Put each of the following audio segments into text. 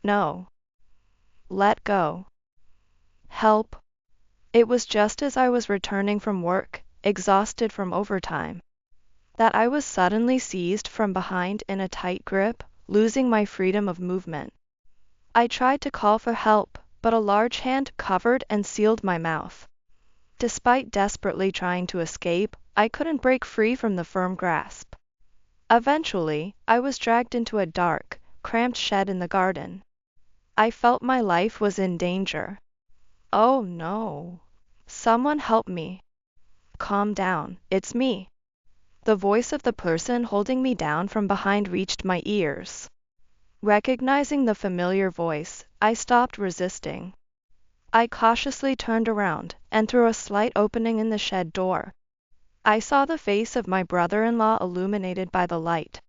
No. Let go. Help. It was just as I was returning from work, exhausted from overtime, that I was suddenly seized from behind in a tight grip, losing my freedom of movement. I tried to call for help, but a large hand covered and sealed my mouth. Despite desperately trying to escape, I couldn't break free from the firm grasp. Eventually, I was dragged into a dark, cramped shed in the garden. I felt my life was in danger. Oh no. Someone help me. Calm down, it's me. The voice of the person holding me down from behind reached my ears. Recognizing the familiar voice, I stopped resisting. I cautiously turned around, and through a slight opening in the shed door, I saw the face of my brother-in-law illuminated by the light.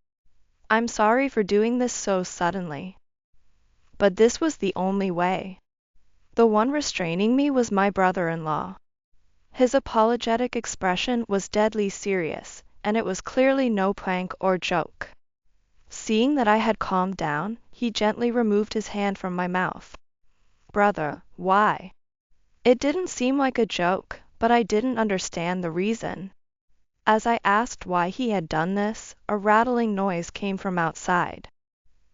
I'm sorry for doing this so suddenly. But this was the only way. The one restraining me was my brother-in-law. His apologetic expression was deadly serious, and it was clearly no prank or joke. Seeing that I had calmed down, he gently removed his hand from my mouth. Brother, why? It didn't seem like a joke, but I didn't understand the reason. As I asked why he had done this, a rattling noise came from outside.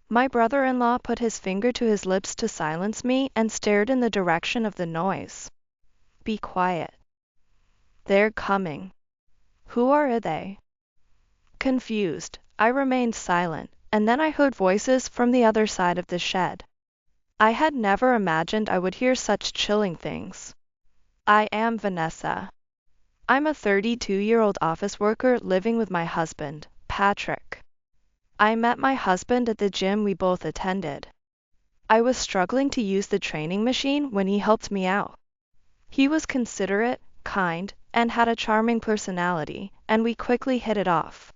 My brother-in-law put his finger to his lips to silence me and stared in the direction of the noise. Be quiet. They're coming. Who are they? Confused, I remained silent, and then I heard voices from the other side of the shed. I had never imagined I would hear such chilling things. I am Vanessa. I'm a 32-year-old office worker living with my husband, Patrick. I met my husband at the gym we both attended. I was struggling to use the training machine when he helped me out. He was considerate, kind, and had a charming personality, and we quickly hit it off.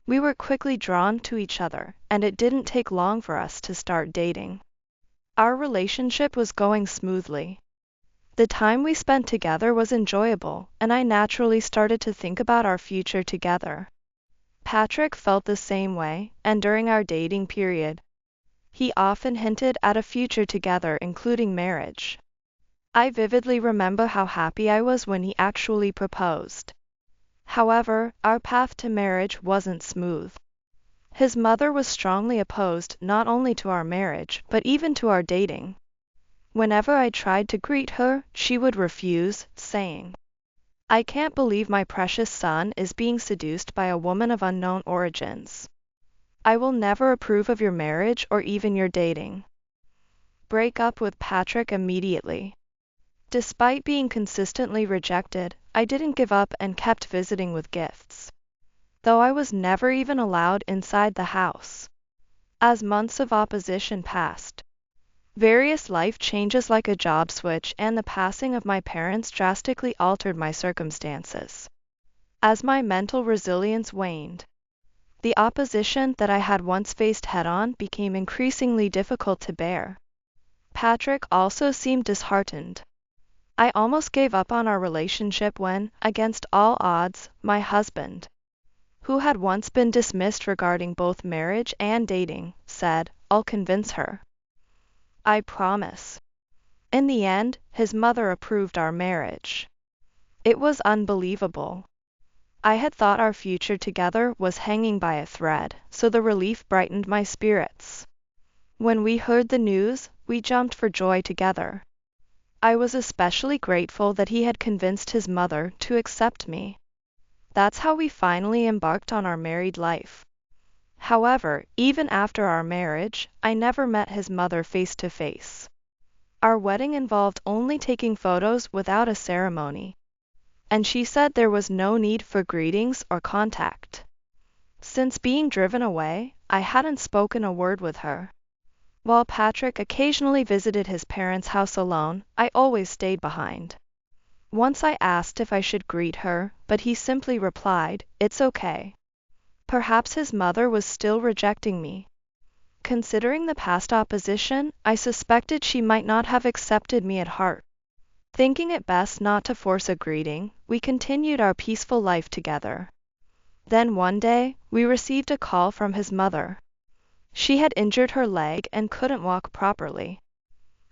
We were quickly drawn to each other, and it didn't take long for us to start dating. Our relationship was going smoothly. The time we spent together was enjoyable, and I naturally started to think about our future together. Patrick felt the same way, and during our dating period, he often hinted at a future together, including marriage. I vividly remember how happy I was when he actually proposed. However, our path to marriage wasn't smooth. His mother was strongly opposed not only to our marriage, but even to our dating. Whenever I tried to greet her, she would refuse, saying, "I can't believe my precious son is being seduced by a woman of unknown origins. I will never approve of your marriage or even your dating." Break up with Patrick immediately. Despite being consistently rejected, I didn't give up and kept visiting with gifts. Though I was never even allowed inside the house. As months of opposition passed, various life changes like a job switch and the passing of my parents drastically altered my circumstances. As my mental resilience waned, the opposition that I had once faced head-on became increasingly difficult to bear. Patrick also seemed disheartened. I almost gave up on our relationship when, against all odds, my husband, who had once been dismissed regarding both marriage and dating, said, "I'll convince her. I promise." In the end, his mother approved our marriage. It was unbelievable. I had thought our future together was hanging by a thread, so the relief brightened my spirits. When we heard the news, we jumped for joy together. I was especially grateful that he had convinced his mother to accept me. That's how we finally embarked on our married life. However, even after our marriage, I never met his mother face to face. Our wedding involved only taking photos without a ceremony, and she said there was no need for greetings or contact. Since being driven away, I hadn't spoken a word with her. While Patrick occasionally visited his parents' house alone, I always stayed behind. Once I asked if I should greet her, but he simply replied, "It's okay." Perhaps his mother was still rejecting me. Considering the past opposition, I suspected she might not have accepted me at heart. Thinking it best not to force a greeting, we continued our peaceful life together. Then one day, we received a call from his mother. She had injured her leg and couldn't walk properly.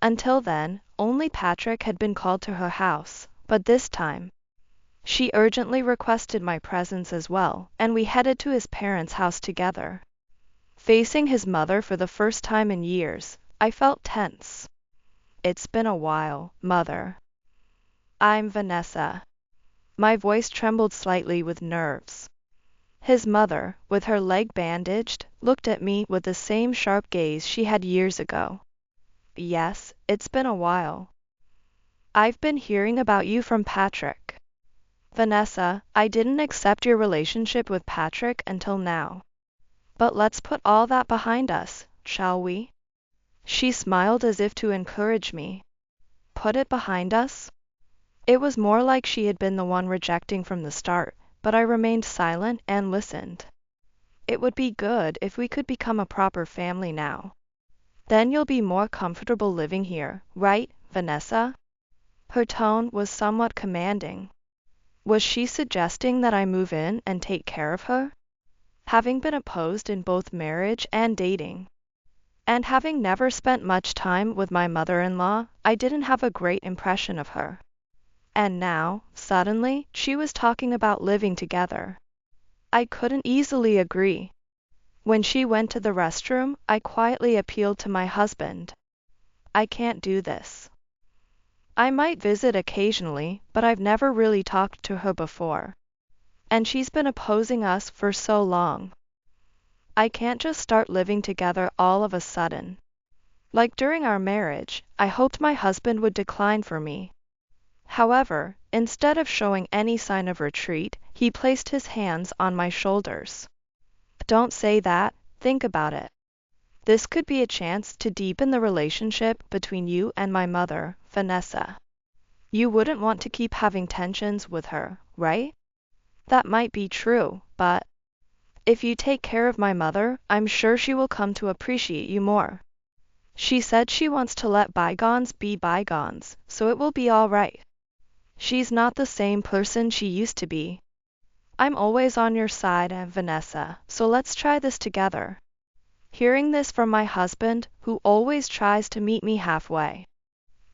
Until then, only Patrick had been called to her house, but this time, she urgently requested my presence as well, and we headed to his parents' house together. Facing his mother for the first time in years, I felt tense. It's been a while, Mother. I'm Vanessa. My voice trembled slightly with nerves. His mother, with her leg bandaged, looked at me with the same sharp gaze she had years ago. Yes, it's been a while. I've been hearing about you from Patrick. Vanessa, I didn't accept your relationship with Patrick until now. But let's put all that behind us, shall we? She smiled as if to encourage me. Put it behind us? It was more like she had been the one rejecting from the start, but I remained silent and listened. It would be good if we could become a proper family now. Then you'll be more comfortable living here, right, Vanessa? Her tone was somewhat commanding. Was she suggesting that I move in and take care of her? Having been opposed in both marriage and dating, and having never spent much time with my mother-in-law, I didn't have a great impression of her. And now, suddenly, she was talking about living together. I couldn't easily agree. When she went to the restroom, I quietly appealed to my husband. I can't do this. I might visit occasionally, but I've never really talked to her before. And she's been opposing us for so long. I can't just start living together all of a sudden. Like during our marriage, I hoped my husband would decline for me. However, instead of showing any sign of retreat, he placed his hands on my shoulders. Don't say that, think about it. This could be a chance to deepen the relationship between you and my mother, Vanessa. You wouldn't want to keep having tensions with her, right? That might be true, but if you take care of my mother, I'm sure she will come to appreciate you more. She said she wants to let bygones be bygones, so it will be all right. She's not the same person she used to be. I'm always on your side, Vanessa, so let's try this together. Hearing this from my husband, who always tries to meet me halfway,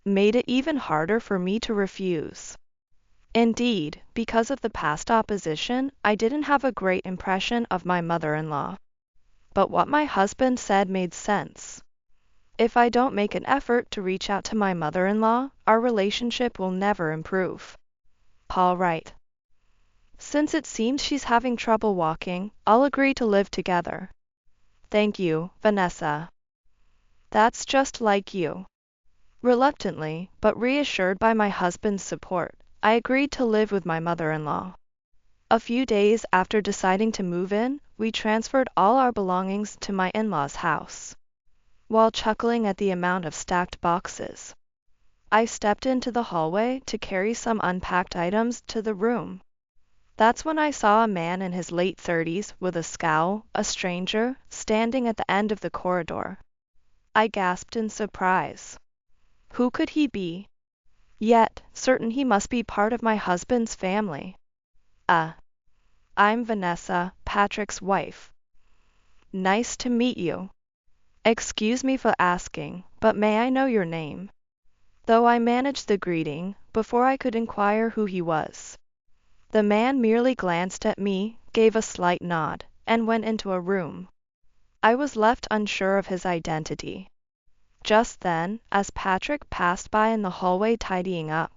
made it even harder for me to refuse. Indeed, because of the past opposition, I didn't have a great impression of my mother-in-law. But what my husband said made sense. If I don't make an effort to reach out to my mother-in-law, our relationship will never improve. All right. Since it seems she's having trouble walking, I'll agree to live together. Thank you, Vanessa. That's just like you. Reluctantly, but reassured by my husband's support, I agreed to live with my mother-in-law. A few days after deciding to move in, we transferred all our belongings to my in-laws' house. While chuckling at the amount of stacked boxes, I stepped into the hallway to carry some unpacked items to the room. That's when I saw a man in his late 30s with a scowl, a stranger, standing at the end of the corridor. I gasped in surprise. Who could he be? Yet, certain he must be part of my husband's family. I'm Vanessa, Patrick's wife. Nice to meet you. Excuse me for asking, but may I know your name? Though I managed the greeting, before I could inquire who he was, the man merely glanced at me, gave a slight nod, and went into a room. I was left unsure of his identity. Just then, as Patrick passed by in the hallway tidying up,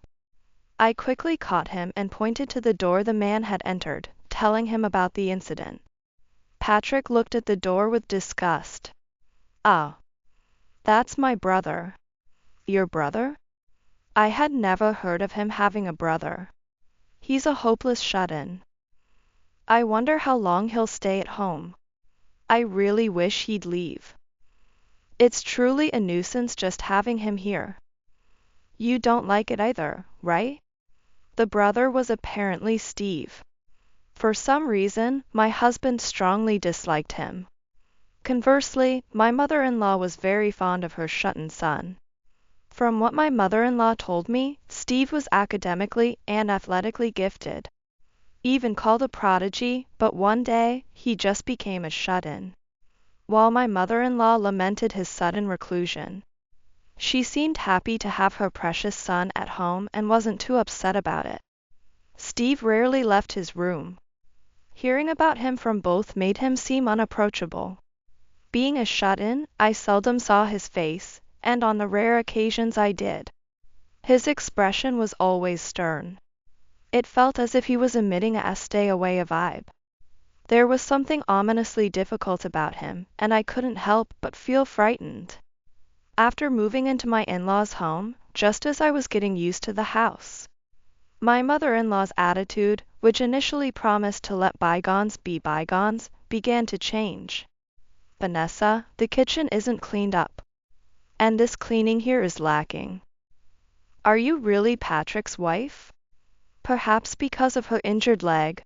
I quickly caught him and pointed to the door the man had entered, telling him about the incident. Patrick looked at the door with disgust. Ah, that's my brother. Your brother? I had never heard of him having a brother. He's a hopeless shut-in. I wonder how long he'll stay at home. I really wish he'd leave. It's truly a nuisance just having him here. You don't like it either, right? The brother was apparently Steve. For some reason, my husband strongly disliked him. Conversely, my mother-in-law was very fond of her shut-in son. From what my mother-in-law told me, Steve was academically and athletically gifted. Even called a prodigy, but one day, he just became a shut-in. while my mother-in-law lamented his sudden reclusion. She seemed happy to have her precious son at home and wasn't too upset about it. Steve rarely left his room. Hearing about him from both made him seem unapproachable. Being a shut-in, I seldom saw his face, and on the rare occasions I did, his expression was always stern. It felt as if he was emitting a stay-away vibe. There was something ominously difficult about him, and I couldn't help but feel frightened. After moving into my in-laws' home, just as I was getting used to the house, my mother-in-law's attitude, which initially promised to let bygones be bygones, began to change. Vanessa, the kitchen isn't cleaned up, and this cleaning here is lacking. Are you really Patrick's wife? Perhaps because of her injured leg,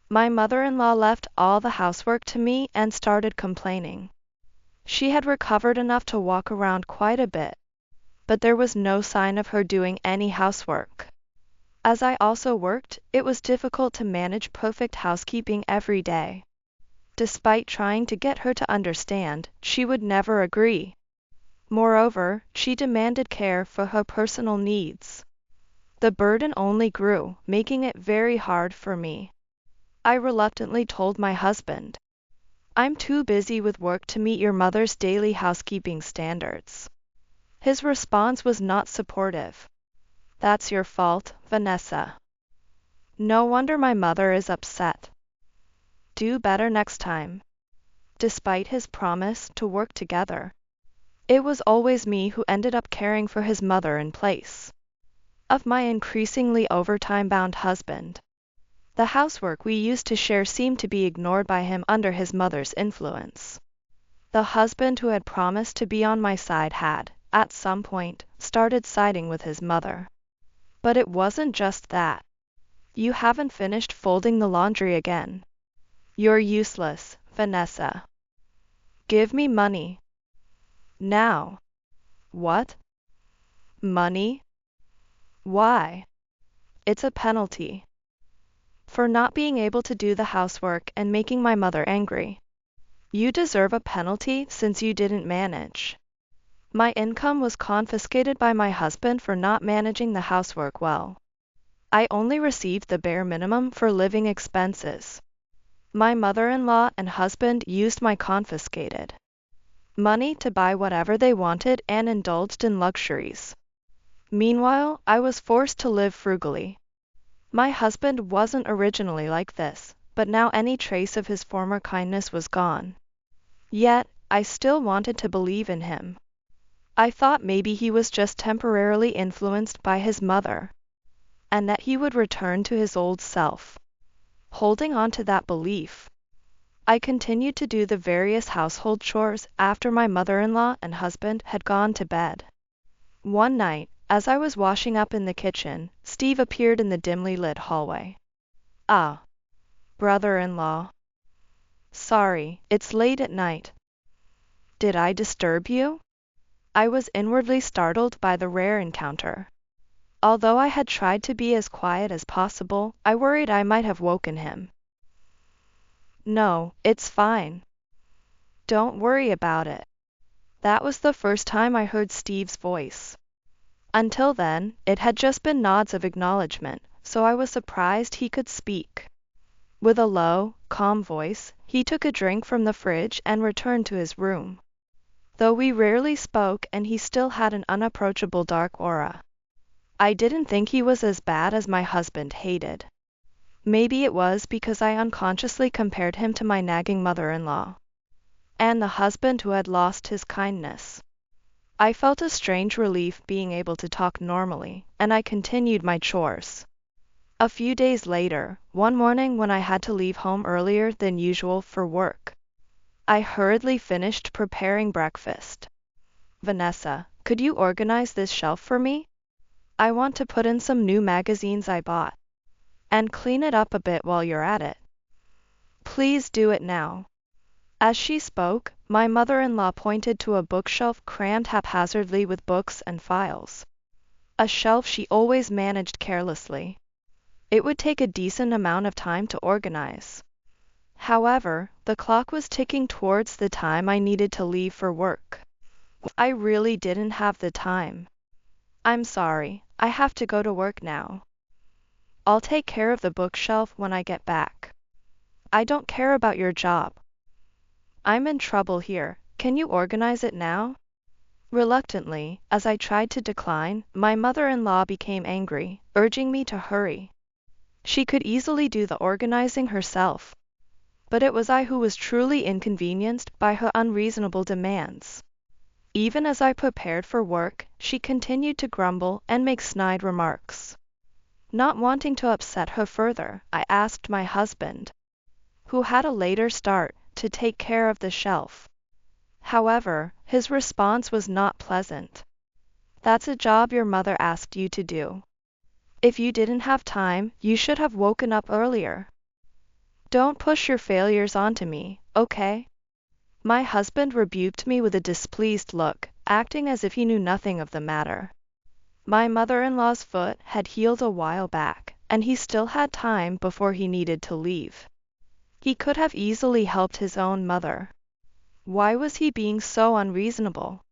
my mother-in-law left all the housework to me and started complaining. She had recovered enough to walk around quite a bit, but there was no sign of her doing any housework. As I also worked, it was difficult to manage perfect housekeeping every day. Despite trying to get her to understand, she would never agree. Moreover, she demanded care for her personal needs. The burden only grew, making it very hard for me. I reluctantly told my husband, "I'm too busy with work to meet your mother's daily housekeeping standards." His response was not supportive. "That's your fault, Vanessa. No wonder my mother is upset. Do better next time." Despite his promise to work together, it was always me who ended up caring for his mother in place of my increasingly overtime-bound husband. The housework we used to share seemed to be ignored by him under his mother's influence. The husband who had promised to be on my side had, at some point, started siding with his mother. But it wasn't just that. "You haven't finished folding the laundry again. You're useless, Vanessa. Give me money. Now." "What? Money? Why?" "It's a penalty for not being able to do the housework and making my mother angry. You deserve a penalty since you didn't manage." My income was confiscated by my husband for not managing the housework well. I only received the bare minimum for living expenses. My mother-in-law and husband used my confiscated money to buy whatever they wanted and indulged in luxuries. Meanwhile, I was forced to live frugally. My husband wasn't originally like this, but now any trace of his former kindness was gone. Yet, I still wanted to believe in him. I thought maybe he was just temporarily influenced by his mother, and that he would return to his old self. Holding on to that belief, I continued to do the various household chores after my mother-in-law and husband had gone to bed. One night, as I was washing up in the kitchen, Steve appeared in the dimly lit hallway. "Ah, brother-in-law. Sorry, it's late at night. Did I disturb you?" I was inwardly startled by the rare encounter. Although I had tried to be as quiet as possible, I worried I might have woken him. "No, it's fine. Don't worry about it." That was the first time I heard Steve's voice. Until then, it had just been nods of acknowledgement, so I was surprised he could speak. With a low, calm voice, he took a drink from the fridge and returned to his room. Though we rarely spoke and he still had an unapproachable dark aura, I didn't think he was as bad as my husband hated. Maybe it was because I unconsciously compared him to my nagging mother-in-law and the husband who had lost his kindness. I felt a strange relief being able to talk normally, and I continued my chores. A few days later, one morning when I had to leave home earlier than usual for work, I hurriedly finished preparing breakfast. "Vanessa, could you organize this shelf for me? I want to put in some new magazines I bought. And clean it up a bit while you're at it. Please do it now." As she spoke, my mother-in-law pointed to a bookshelf crammed haphazardly with books and files. A shelf she always managed carelessly. It would take a decent amount of time to organize. However, the clock was ticking towards the time I needed to leave for work. I really didn't have the time. I'm sorry, I have to go to work now. I'll take care of the bookshelf when I get back. I don't care about your job. I'm in trouble here. Can you organize it now? Reluctantly, as I tried to decline, my mother-in-law became angry, urging me to hurry. She could easily do the organizing herself, but it was I who was truly inconvenienced by her unreasonable demands. Even as I prepared for work, she continued to grumble and make snide remarks. Not wanting to upset her further, I asked my husband, who had a later start, to take care of the shelf. However, his response was not pleasant. That's a job your mother asked you to do. If you didn't have time, you should have woken up earlier. Don't push your failures onto me, okay? My husband rebuked me with a displeased look, acting as if he knew nothing of the matter. My mother-in-law's foot had healed a while back, and he still had time before he needed to leave. He could have easily helped his own mother. Why was he being so unreasonable?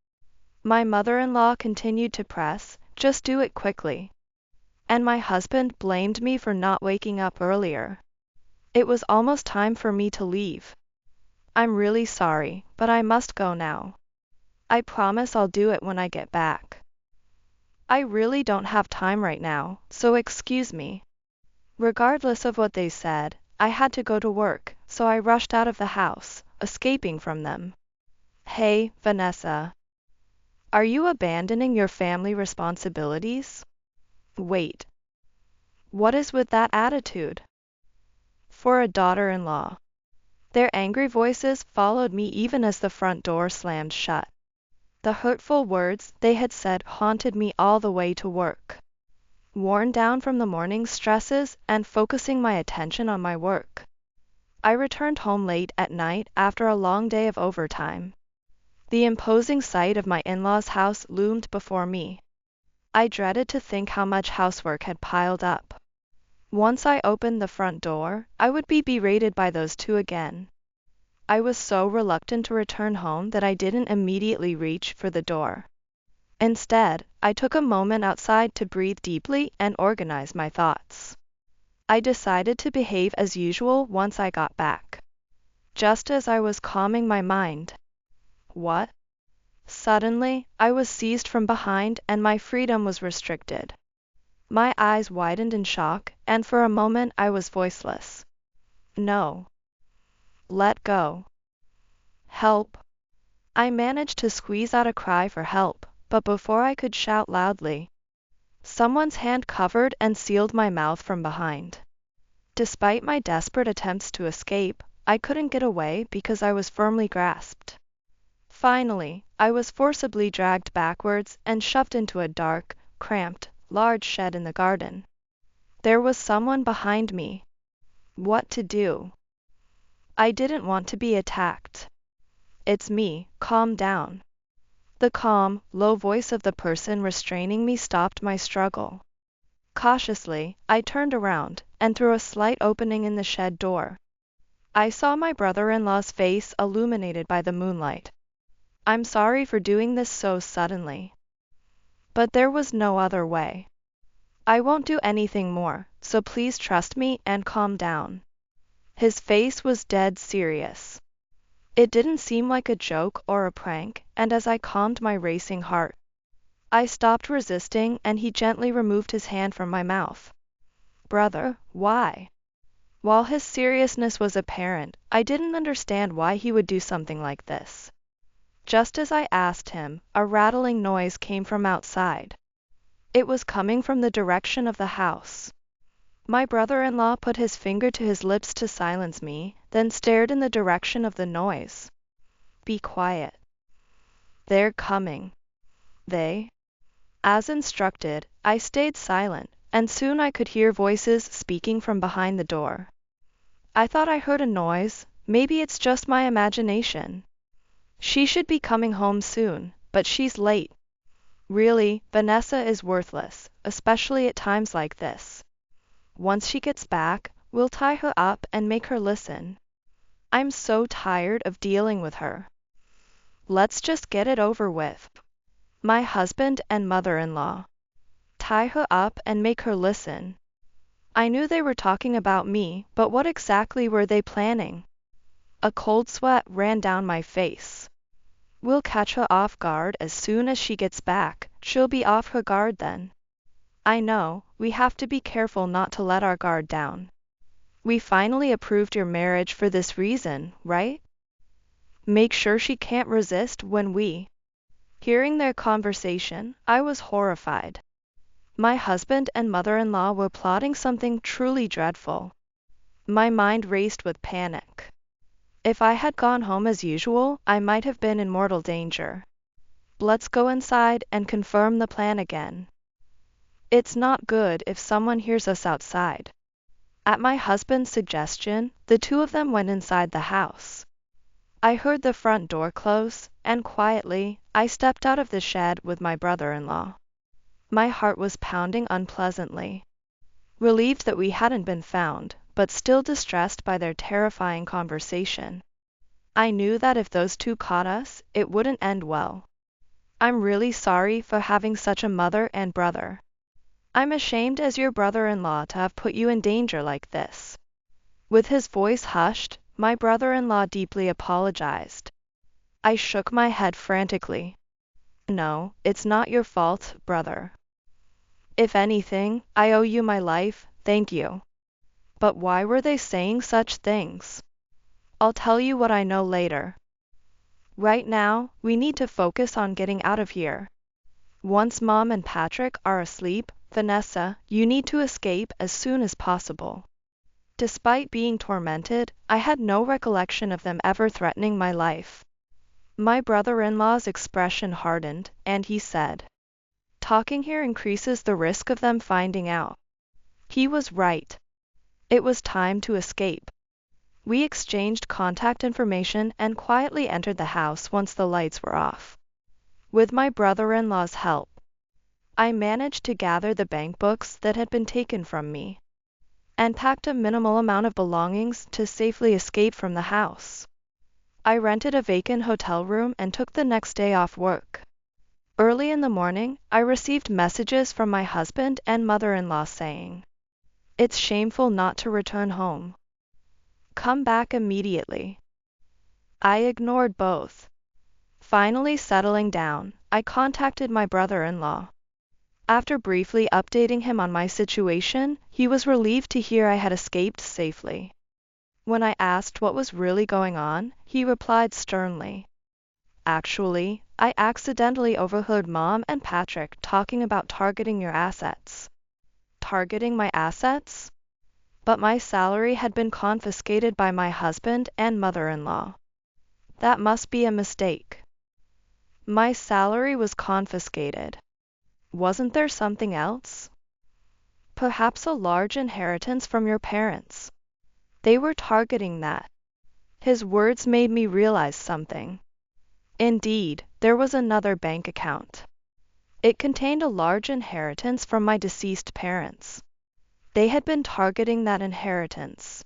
My mother-in-law continued to press, just do it quickly. And my husband blamed me for not waking up earlier. It was almost time for me to leave. I'm really sorry, but I must go now. I promise I'll do it when I get back. I really don't have time right now, so excuse me. Regardless of what they said, I had to go to work, so I rushed out of the house, escaping from them. Hey, Vanessa. Are you abandoning your family responsibilities? Wait. What is with that attitude? For a daughter-in-law. Their angry voices followed me even as the front door slammed shut. The hurtful words they had said haunted me all the way to work. Worn down from the morning's stresses and focusing my attention on my work, I returned home late at night after a long day of overtime. The imposing sight of my in-laws' house loomed before me. I dreaded to think how much housework had piled up. Once I opened the front door, I would be berated by those two again. I was so reluctant to return home that I didn't immediately reach for the door. Instead, I took a moment outside to breathe deeply and organize my thoughts. I decided to behave as usual once I got back. Just as I was calming my mind. What? Suddenly, I was seized from behind and my freedom was restricted. My eyes widened in shock, and for a moment I was voiceless. No. Let go. Help. I managed to squeeze out a cry for help, but before I could shout loudly, someone's hand covered and sealed my mouth from behind. Despite my desperate attempts to escape, I couldn't get away because I was firmly grasped. Finally, I was forcibly dragged backwards and shoved into a dark, cramped, large shed in the garden. There was someone behind me. What to do? I didn't want to be attacked. It's me, calm down. The calm, low voice of the person restraining me stopped my struggle. Cautiously, I turned around, and through a slight opening in the shed door, I saw my brother-in-law's face illuminated by the moonlight. I'm sorry for doing this so suddenly. But there was no other way. I won't do anything more, so please trust me and calm down. His face was dead serious. It didn't seem like a joke or a prank, and as I calmed my racing heart, I stopped resisting and he gently removed his hand from my mouth. Brother, why? While his seriousness was apparent, I didn't understand why he would do something like this. Just as I asked him, a rattling noise came from outside. It was coming from the direction of the house. My brother-in-law put his finger to his lips to silence me, then stared in the direction of the noise. Be quiet. They're coming. They? As instructed, I stayed silent, and soon I could hear voices speaking from behind the door. I thought I heard a noise, maybe it's just my imagination. She should be coming home soon, but she's late. Really, Vanessa is worthless, especially at times like this. Once she gets back, we'll tie her up and make her listen. I'm so tired of dealing with her. Let's just get it over with. My husband and mother-in-law. Tie her up and make her listen. I knew they were talking about me, but what exactly were they planning? A cold sweat ran down my face. We'll catch her off guard as soon as she gets back. She'll be off her guard then. I know, we have to be careful not to let our guard down. We finally approved your marriage for this reason, right? Make sure she can't resist when we. Hearing their conversation, I was horrified. My husband and mother-in-law were plotting something truly dreadful. My mind raced with panic. If I had gone home as usual, I might have been in mortal danger. Let's go inside and confirm the plan again. It's not good if someone hears us outside. At my husband's suggestion, the two of them went inside the house. I heard the front door close, and quietly, I stepped out of the shed with my brother-in-law. My heart was pounding unpleasantly. Relieved that we hadn't been found, but still distressed by their terrifying conversation. I knew that if those two caught us, it wouldn't end well. I'm really sorry for having such a mother and brother. I'm ashamed as your brother-in-law to have put you in danger like this. With his voice hushed, my brother-in-law deeply apologized. I shook my head frantically. No, it's not your fault, brother. If anything, I owe you my life, thank you. But why were they saying such things? I'll tell you what I know later. Right now, we need to focus on getting out of here. Once Mom and Patrick are asleep, Vanessa, you need to escape as soon as possible. Despite being tormented, I had no recollection of them ever threatening my life. My brother-in-law's expression hardened, and he said, "Talking here increases the risk of them finding out." He was right. It was time to escape. We exchanged contact information and quietly entered the house once the lights were off. With my brother-in-law's help, I managed to gather the bank books that had been taken from me, and packed a minimal amount of belongings to safely escape from the house. I rented a vacant hotel room and took the next day off work. Early in the morning, I received messages from my husband and mother-in-law saying, "It's shameful not to return home. Come back immediately." I ignored both. Finally settling down, I contacted my brother-in-law. After briefly updating him on my situation, he was relieved to hear I had escaped safely. When I asked what was really going on, he replied sternly, "Actually, I accidentally overheard Mom and Patrick talking about targeting your assets." Targeting my assets? But my salary had been confiscated by my husband and mother-in-law. That must be a mistake. My salary was confiscated. Wasn't there something else? Perhaps a large inheritance from your parents. They were targeting that. His words made me realize something. Indeed, there was another bank account. It contained a large inheritance from my deceased parents. They had been targeting that inheritance.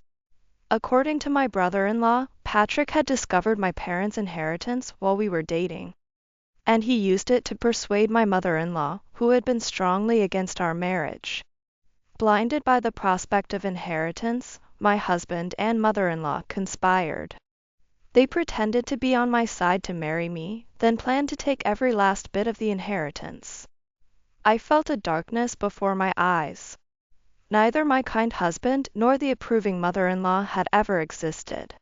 According to my brother-in-law, Patrick had discovered my parents' inheritance while we were dating, and he used it to persuade my mother-in-law, who had been strongly against our marriage. Blinded by the prospect of inheritance, my husband and mother-in-law conspired. They pretended to be on my side to marry me, then planned to take every last bit of the inheritance. I felt a darkness before my eyes. Neither my kind husband nor the approving mother-in-law had ever existed.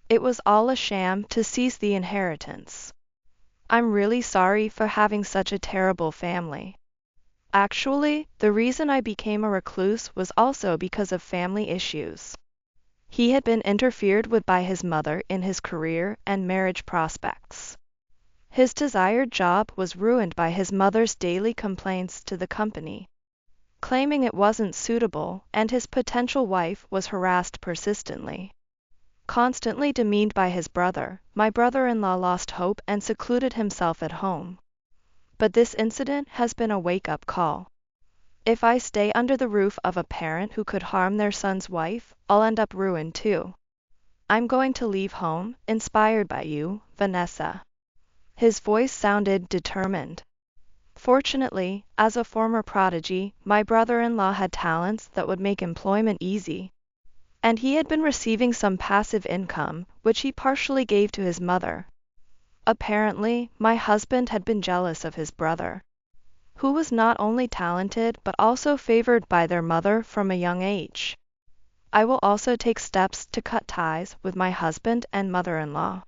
It was all a sham to seize the inheritance. I'm really sorry for having such a terrible family. Actually, the reason I became a recluse was also because of family issues. He had been interfered with by his mother in his career and marriage prospects. His desired job was ruined by his mother's daily complaints to the company, claiming it wasn't suitable, and his potential wife was harassed persistently. Constantly demeaned by his brother, my brother-in-law lost hope and secluded himself at home. But this incident has been a wake-up call. If I stay under the roof of a parent who could harm their son's wife, I'll end up ruined too. I'm going to leave home, inspired by you, Vanessa. His voice sounded determined. Fortunately, as a former prodigy, my brother-in-law had talents that would make employment easy. And he had been receiving some passive income, which he partially gave to his mother. Apparently, my husband had been jealous of his brother, who was not only talented but also favored by their mother from a young age. I will also take steps to cut ties with my husband and mother-in-law.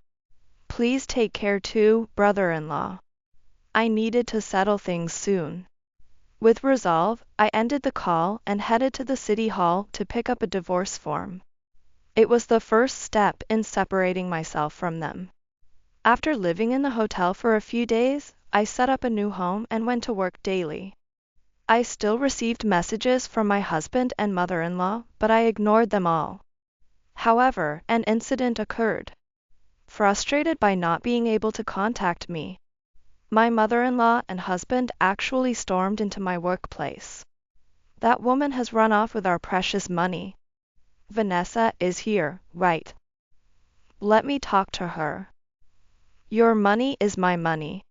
Please take care too, brother-in-law. I needed to settle things soon. With resolve, I ended the call and headed to the city hall to pick up a divorce form. It was the first step in separating myself from them. After living in the hotel for a few days, I set up a new home and went to work daily. I still received messages from my husband and mother-in-law, but I ignored them all. However, an incident occurred. Frustrated by not being able to contact me, my mother-in-law and husband actually stormed into my workplace. That woman has run off with our precious money. Vanessa is here, right? Let me talk to her. Your money is my money.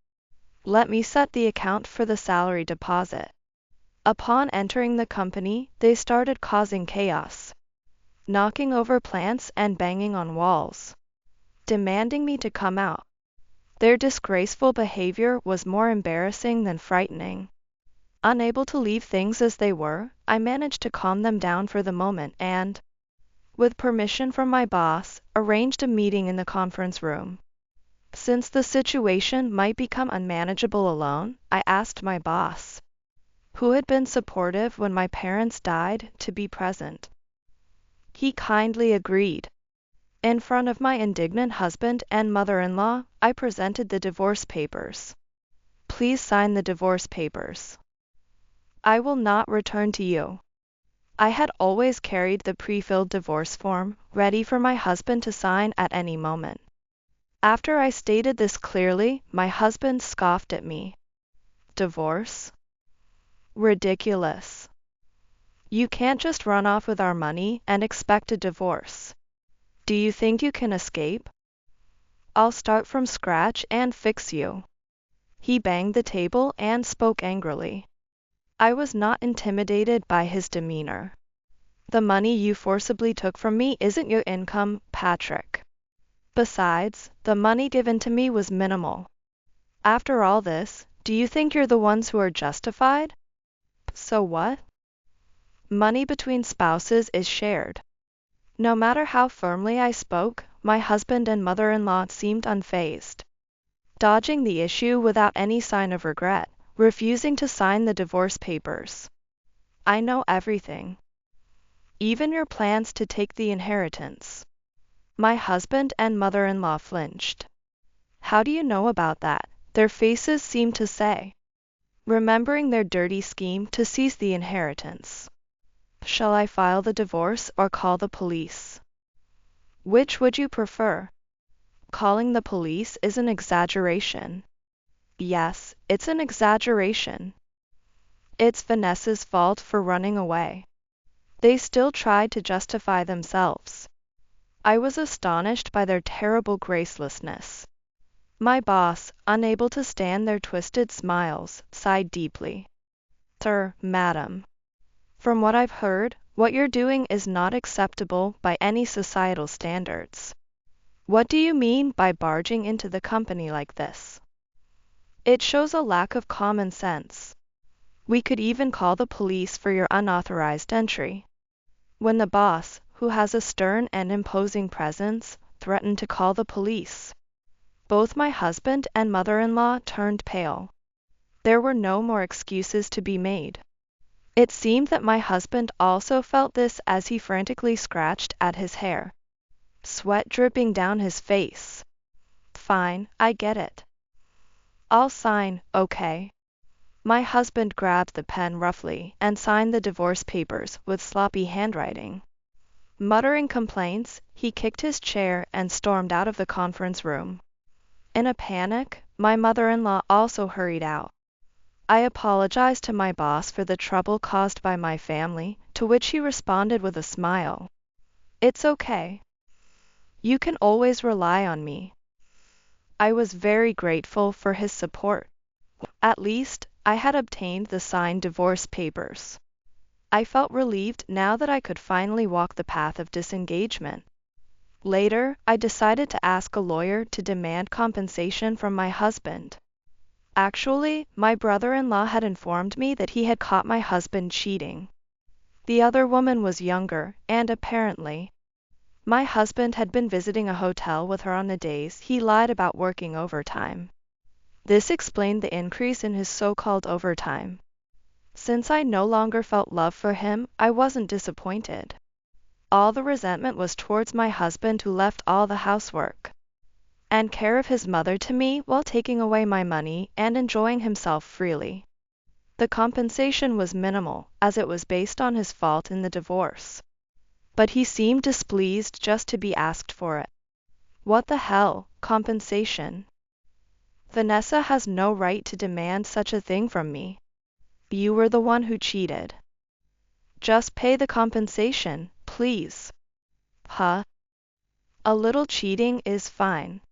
Let me set the account for the salary deposit. Upon entering the company, they started causing chaos, knocking over plants and banging on walls, demanding me to come out. Their disgraceful behavior was more embarrassing than frightening. Unable to leave things as they were, I managed to calm them down for the moment and, with permission from my boss, arranged a meeting in the conference room. Since the situation might become unmanageable alone, I asked my boss, who had been supportive when my parents died, to be present. He kindly agreed. In front of my indignant husband and mother-in-law, I presented the divorce papers. Please sign the divorce papers. I will not return to you. I had always carried the pre-filled divorce form, ready for my husband to sign at any moment. After I stated this clearly, my husband scoffed at me. Divorce? Ridiculous. You can't just run off with our money and expect a divorce. Do you think you can escape? I'll start from scratch and fix you. He banged the table and spoke angrily. I was not intimidated by his demeanor. The money you forcibly took from me isn't your income, Patrick. Besides, the money given to me was minimal. After all this, do you think you're the ones who are justified? So what? Money between spouses is shared. No matter how firmly I spoke, my husband and mother-in-law seemed unfazed, dodging the issue without any sign of regret, refusing to sign the divorce papers. I know everything. Even your plans to take the inheritance. My husband and mother-in-law flinched. How do you know about that? Their faces seemed to say, remembering their dirty scheme to seize the inheritance. Shall I file the divorce or call the police? Which would you prefer? Calling the police is an exaggeration. Yes, it's an exaggeration. It's Vanessa's fault for running away. They still tried to justify themselves. I was astonished by their terrible gracelessness. My boss, unable to stand their twisted smiles, sighed deeply. Sir, madam. From what I've heard, what you're doing is not acceptable by any societal standards. What do you mean by barging into the company like this? It shows a lack of common sense. We could even call the police for your unauthorized entry. When the boss, who has a stern and imposing presence, threatened to call the police, both my husband and mother-in-law turned pale. There were no more excuses to be made. It seemed that my husband also felt this as he frantically scratched at his hair, sweat dripping down his face. Fine, I get it. I'll sign, okay. My husband grabbed the pen roughly and signed the divorce papers with sloppy handwriting. Muttering complaints, he kicked his chair and stormed out of the conference room. In a panic, my mother-in-law also hurried out. I apologized to my boss for the trouble caused by my family, to which he responded with a smile. It's okay. You can always rely on me. I was very grateful for his support. At least, I had obtained the signed divorce papers. I felt relieved now that I could finally walk the path of disengagement. Later, I decided to ask a lawyer to demand compensation from my husband. Actually, my brother-in-law had informed me that he had caught my husband cheating. The other woman was younger, and apparently, my husband had been visiting a hotel with her on the days he lied about working overtime. This explained the increase in his so-called overtime. Since I no longer felt love for him, I wasn't disappointed. All the resentment was towards my husband, who left all the housework and care of his mother to me while taking away my money and enjoying himself freely. The compensation was minimal, as it was based on his fault in the divorce. But he seemed displeased just to be asked for it. What the hell, compensation? Vanessa has no right to demand such a thing from me. You were the one who cheated. Just pay the compensation, please. Huh? A little cheating is fine.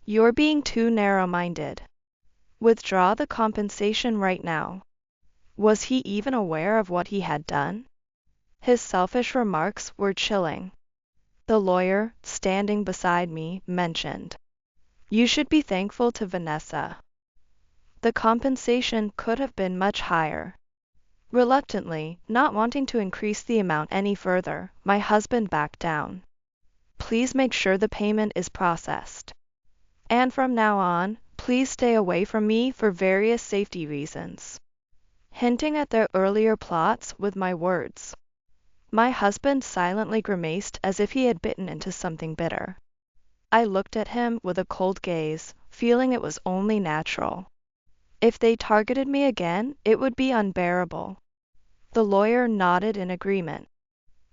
You're being too narrow-minded. Withdraw the compensation right now. Was he even aware of what he had done? His selfish remarks were chilling. The lawyer, standing beside me, mentioned, "You should be thankful to Vanessa. The compensation could have been much higher." Reluctantly, not wanting to increase the amount any further, my husband backed down. "Please make sure the payment is processed. And from now on, please stay away from me for various safety reasons." Hinting at their earlier plots with my words. My husband silently grimaced as if he had bitten into something bitter. I looked at him with a cold gaze, feeling it was only natural. If they targeted me again, it would be unbearable. The lawyer nodded in agreement,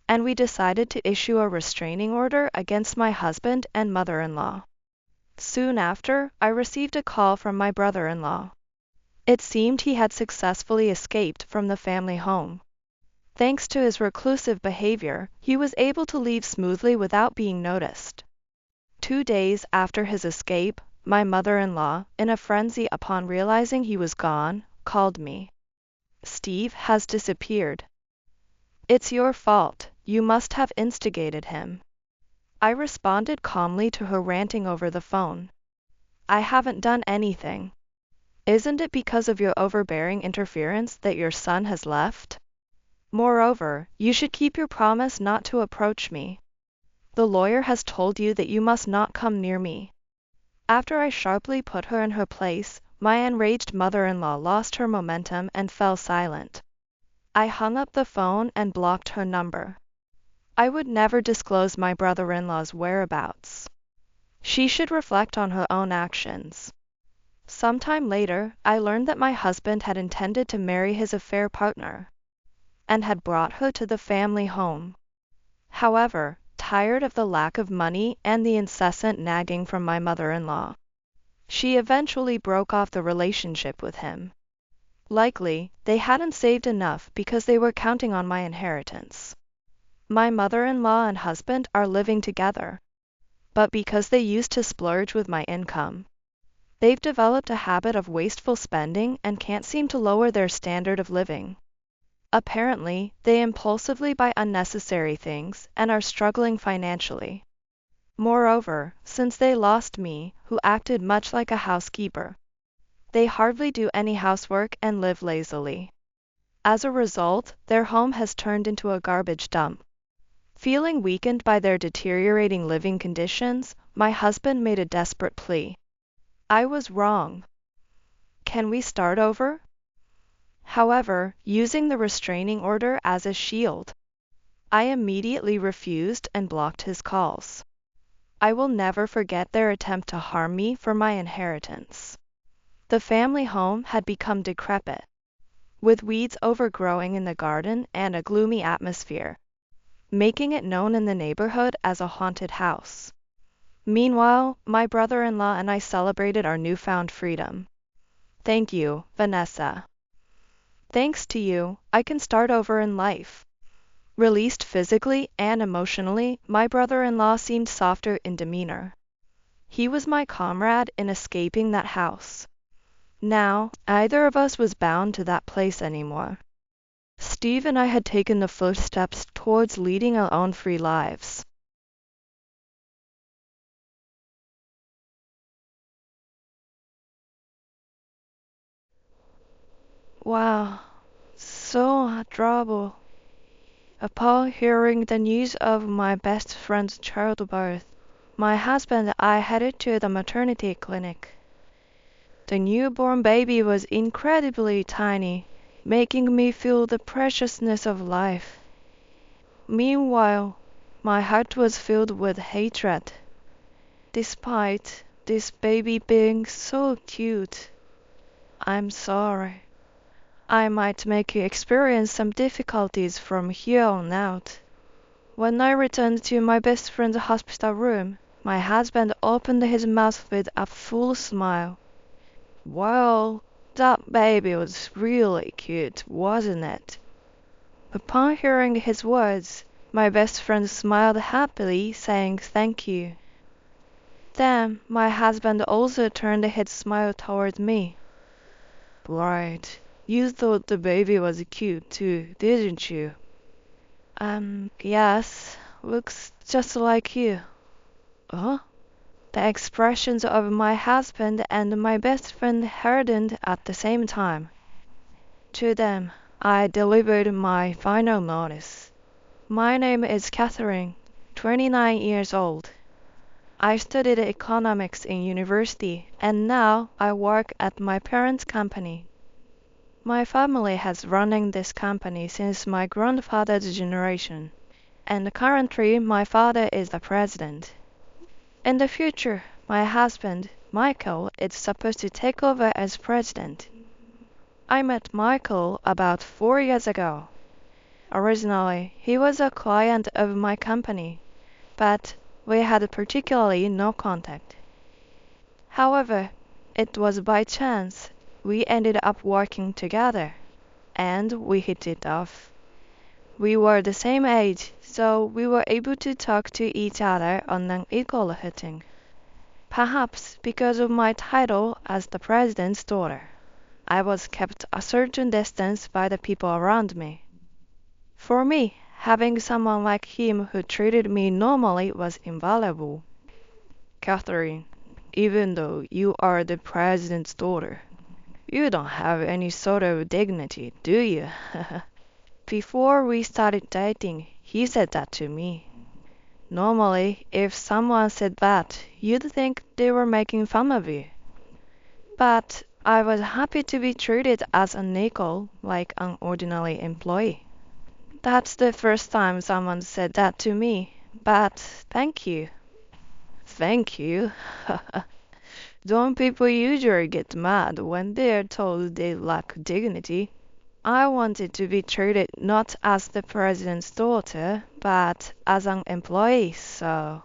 and we decided to issue a restraining order against my husband and mother-in-law. Soon after, I received a call from my brother-in-law. It seemed he had successfully escaped from the family home. Thanks to his reclusive behavior, he was able to leave smoothly without being noticed. 2 days after his escape, my mother-in-law, in a frenzy upon realizing he was gone, called me. "Steve has disappeared. It's your fault. You must have instigated him." I responded calmly to her ranting over the phone. "I haven't done anything. Isn't it because of your overbearing interference that your son has left? Moreover, you should keep your promise not to approach me. The lawyer has told you that you must not come near me." After I sharply put her in her place, my enraged mother-in-law lost her momentum and fell silent. I hung up the phone and blocked her number. I would never disclose my brother-in-law's whereabouts. She should reflect on her own actions. Sometime later, I learned that my husband had intended to marry his affair partner and had brought her to the family home. However, tired of the lack of money and the incessant nagging from my mother-in-law, she eventually broke off the relationship with him. Likely, they hadn't saved enough because they were counting on my inheritance. My mother-in-law and husband are living together, but because they used to splurge with my income, they've developed a habit of wasteful spending and can't seem to lower their standard of living. Apparently, they impulsively buy unnecessary things and are struggling financially. Moreover, since they lost me, who acted much like a housekeeper, they hardly do any housework and live lazily. As a result, their home has turned into a garbage dump. Feeling weakened by their deteriorating living conditions, my husband made a desperate plea. I was wrong. Can we start over? However, using the restraining order as a shield, I immediately refused and blocked his calls. I will never forget their attempt to harm me for my inheritance. The family home had become decrepit, with weeds overgrowing in the garden and a gloomy atmosphere, making it known in the neighborhood as a haunted house. Meanwhile, my brother-in-law and I celebrated our newfound freedom. Thank you, Vanessa. Thanks to you, I can start over in life. Released physically and emotionally, my brother-in-law seemed softer in demeanor. He was my comrade in escaping that house. Now, neither of us was bound to that place anymore. Steve and I had taken the first steps towards leading our own free lives. Wow, so adorable. Upon hearing the news of my best friend's childbirth, my husband and I headed to the maternity clinic. The newborn baby was incredibly tiny, making me feel the preciousness of life. Meanwhile, my heart was filled with hatred. Despite this baby being so cute, I'm sorry. I might make you experience some difficulties from here on out. When I returned to my best friend's hospital room, my husband opened his mouth with a full smile. Well, that baby was really cute, wasn't it? Upon hearing his words, my best friend smiled happily, saying thank you. Then my husband also turned his smile toward me. Right, you thought the baby was cute too, didn't you? Yes, looks just like you. Huh? The expressions of my husband and my best friend hardened at the same time. To them, I delivered my final notice. My name is Catherine, 29 years old. I studied economics in university, and now I work at my parents' company. My family has running this company since my grandfather's generation, and currently my father is the president. In the future, my husband, Michael, is supposed to take over as president. I met Michael about 4 years ago. Originally, he was a client of my company, but we had particularly no contact. However, it was by chance we ended up working together, and we hit it off. We were the same age, so we were able to talk to each other on an equal footing. Perhaps because of my title as the president's daughter, I was kept a certain distance by the people around me. For me, having someone like him who treated me normally was invaluable. Catherine, even though you are the president's daughter, you don't have any sort of dignity, do you? Before we started dating, he said that to me. Normally, if someone said that, you'd think they were making fun of you. But I was happy to be treated as an equal, like an ordinary employee. That's the first time someone said that to me, but thank you. Thank you? Don't people usually get mad when they're told they lack dignity? I wanted to be treated not as the president's daughter, but as an employee, so...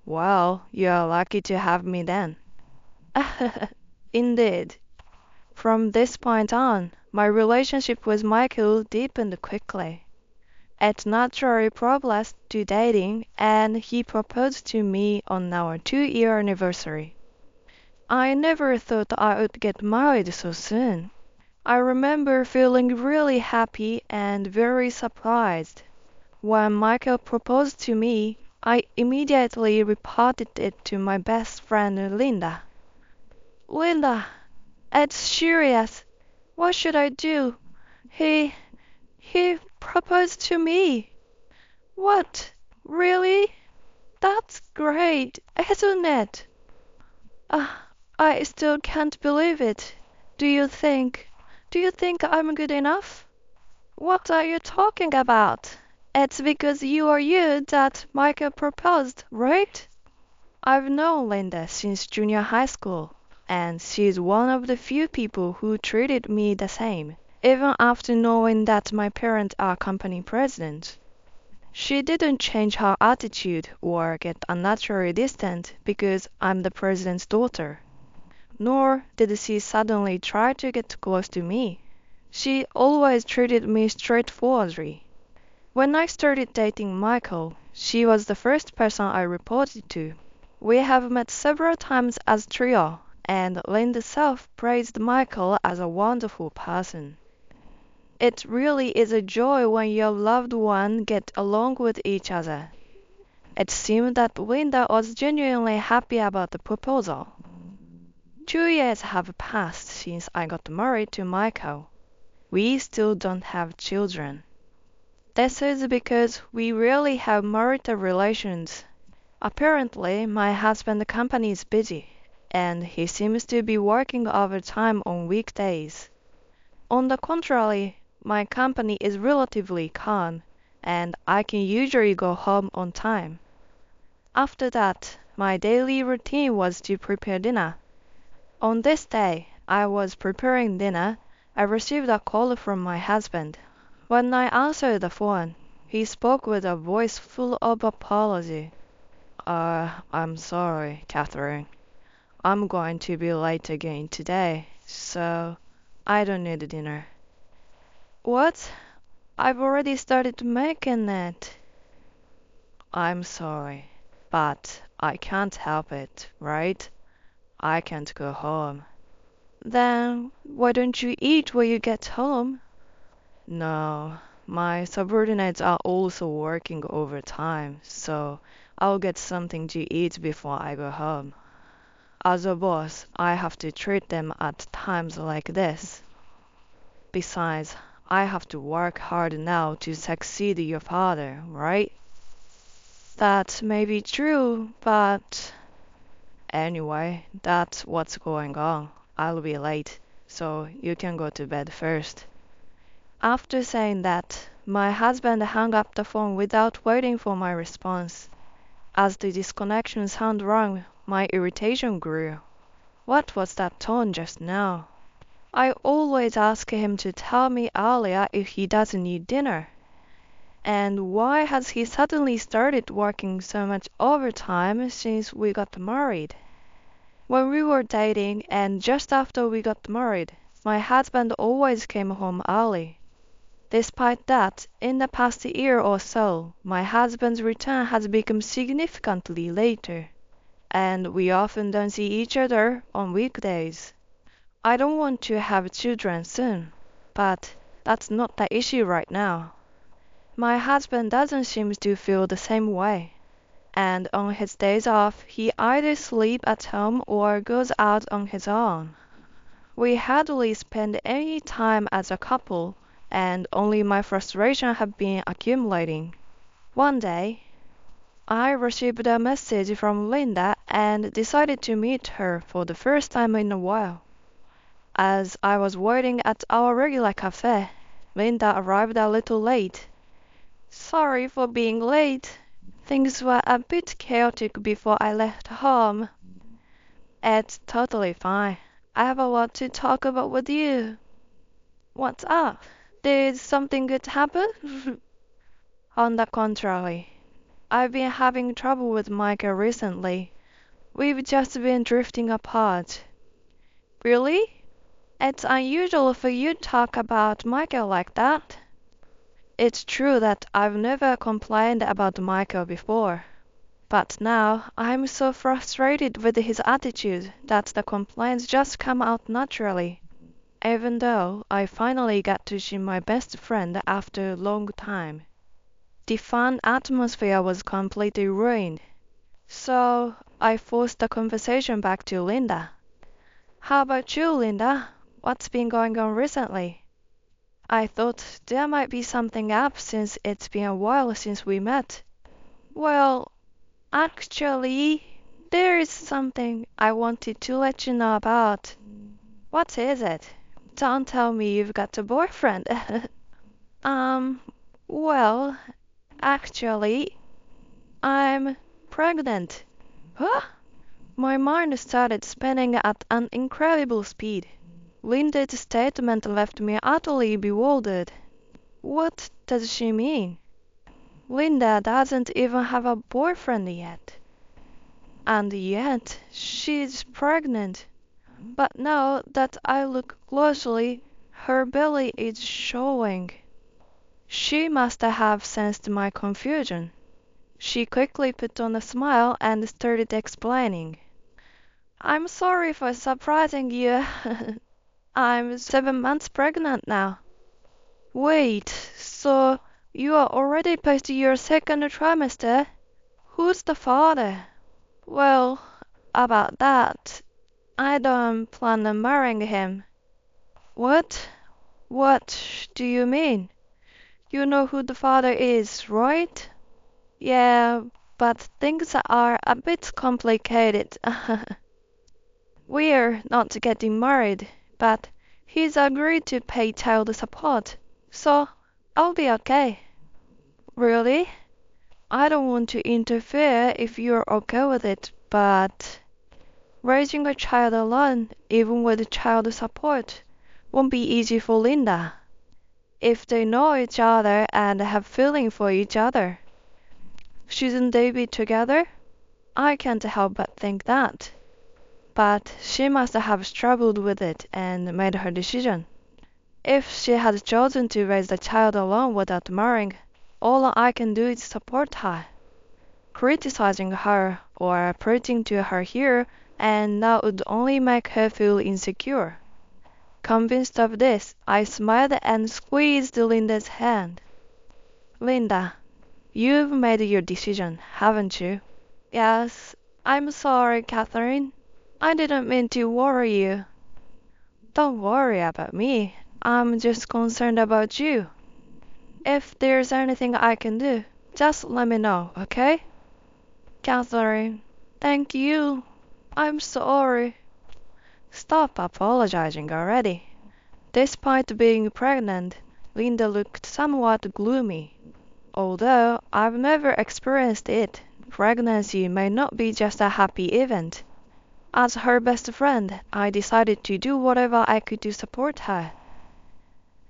Well, you're lucky to have me then. Indeed. From this point on, my relationship with Michael deepened quickly. It naturally progressed to dating, and he proposed to me on our 2-year anniversary. I never thought I would get married so soon. I remember feeling really happy and very surprised. When Michael proposed to me, I immediately reported it to my best friend Linda. Linda, it's serious. What should I do? He proposed to me. What? Really? That's great, isn't it? I still can't believe it. Do you think, do you think I'm good enough? What are you talking about? It's because you are you that Michael proposed, right? I've known Linda since junior high school, and she's one of the few people who treated me the same, even after knowing that my parents are company presidents. She didn't change her attitude or get unnaturally distant because I'm the president's daughter. Nor did she suddenly try to get close to me. She always treated me straightforwardly. When I started dating Michael, she was the first person I reported to. We have met several times as a trio, and Linda self praised Michael as a wonderful person. It really is a joy when your loved one get along with each other. It seemed that Linda was genuinely happy about the proposal. 2 years have passed since I got married to Michael. We still don't have children. This is because we rarely have marital relations. Apparently, my husband's company is busy, and he seems to be working overtime on weekdays. On the contrary, my company is relatively calm, and I can usually go home on time. After that, my daily routine was to prepare dinner. On this day, I was preparing dinner. I received a call from my husband. When I answered the phone, he spoke with a voice full of apology. I'm sorry, Catherine. I'm going to be late again today, so I don't need dinner. What? I've already started making it. I'm sorry, but I can't help it, right? I can't go home. Then why don't you eat when you get home? No, my subordinates are also working overtime, so I'll get something to eat before I go home. As a boss, I have to treat them at times like this. Besides, I have to work hard now to succeed your father, right? That may be true, but anyway, that's what's going on. I'll be late, so you can go to bed first. After saying that, my husband hung up the phone without waiting for my response. As the disconnection sound rang, my irritation grew. What was that tone just now? I always ask him to tell me earlier if he doesn't need dinner. And why has he suddenly started working so much overtime since we got married? When we were dating and just after we got married, my husband always came home early. Despite that, in the past year or so, my husband's return has become significantly later, and we often don't see each other on weekdays. I don't want to have children soon, but that's not the issue right now. My husband doesn't seem to feel the same way, and on his days off, he either sleeps at home or goes out on his own. We hardly spend any time as a couple, and only my frustration have been accumulating. One day, I received a message from Linda and decided to meet her for the first time in a while. As I was waiting at our regular cafe, Linda arrived a little late. Sorry for being late. Things were a bit chaotic before I left home. It's totally fine. I have a lot to talk about with you. What's up? Did something good happen? On the contrary, I've been having trouble with Micah recently. We've just been drifting apart. Really? It's unusual for you to talk about Michael like that. It's true that I've never complained about Michael before, but now I'm so frustrated with his attitude that the complaints just come out naturally, even though I finally got to see my best friend after a long time. The fun atmosphere was completely ruined, so I forced the conversation back to Linda. How about you, Linda? What's been going on recently? I thought there might be something up since it's been a while since we met. Well, actually, there is something I wanted to let you know about. What is it? Don't tell me you've got a boyfriend. Well, actually, I'm pregnant. Huh? My mind started spinning at an incredible speed. Linda's statement left me utterly bewildered. What does she mean? Linda doesn't even have a boyfriend yet. And yet, she's pregnant. But now that I look closely, her belly is showing. She must have sensed my confusion. She quickly put on a smile and started explaining. I'm sorry for surprising you. I'm 7 months pregnant now. Wait, so you are already past your second trimester? Who's the father? Well, about that, I don't plan on marrying him. What? What do you mean? You know who the father is, right? Yeah, but things are a bit complicated. We're not getting married, but he's agreed to pay child support, so I'll be okay. Really? I don't want to interfere if you're okay with it, but raising a child alone, even with child support, won't be easy for Linda. If they know each other and have feeling for each other, shouldn't they be together? I can't help but think that. But she must have struggled with it and made her decision. If she had chosen to raise the child alone without marrying, all I can do is support her. Criticizing her or preaching to her here and that would only make her feel insecure. Convinced of this, I smiled and squeezed Linda's hand. Linda, you've made your decision, haven't you? Yes, I'm sorry, Catherine. I didn't mean to worry you. Don't worry about me. I'm just concerned about you. If there's anything I can do, just let me know, okay? Catherine, thank you. I'm sorry. Stop apologizing already. Despite being pregnant, Linda looked somewhat gloomy. Although I've never experienced it, pregnancy may not be just a happy event. As her best friend, I decided to do whatever I could to support her.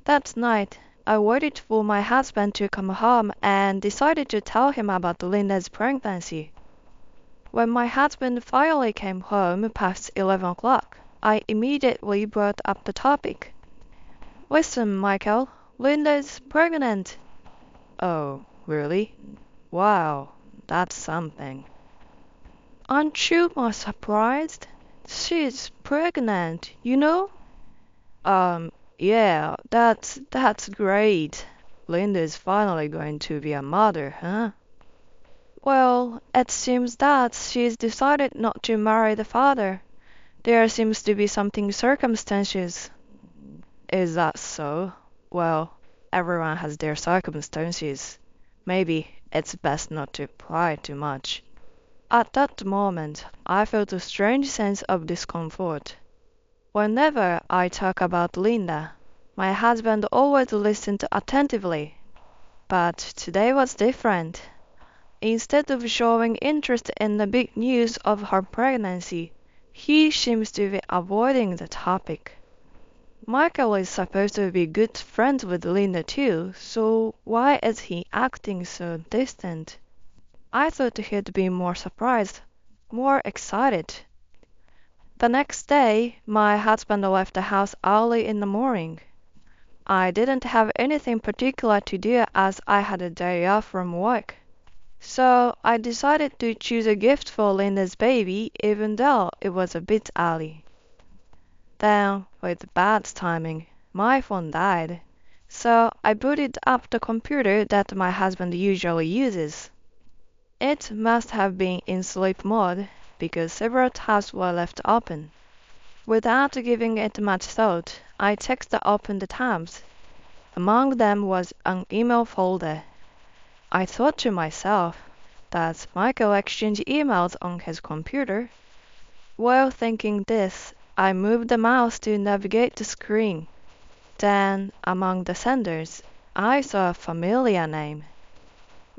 That night, I waited for my husband to come home and decided to tell him about Linda's pregnancy. When my husband finally came home past 11 o'clock, I immediately brought up the topic. Listen, Michael, Linda's pregnant. Oh, really? Wow, that's something. Aren't you more surprised? She's pregnant, you know? Yeah, that's great. Linda's finally going to be a mother, huh? Well, it seems that she's decided not to marry the father. There seems to be something circumstances. Is that so? Well, everyone has their circumstances. Maybe it's best not to pry too much. At that moment, I felt a strange sense of discomfort. Whenever I talk about Linda, my husband always listened attentively. But today was different. Instead of showing interest in the big news of her pregnancy, he seems to be avoiding the topic. Michael is supposed to be good friends with Linda too, so why is he acting so distant? I thought he'd be more surprised, more excited. The next day, my husband left the house early in the morning. I didn't have anything particular to do as I had a day off from work. So I decided to choose a gift for Linda's baby even though it was a bit early. Then, with bad timing, my phone died. So I booted up the computer that my husband usually uses. It must have been in sleep mode because several tabs were left open. Without giving it much thought, I checked the opened tabs. Among them was an email folder. I thought to myself, does Michael exchange emails on his computer? While thinking this, I moved the mouse to navigate the screen. Then, among the senders, I saw a familiar name.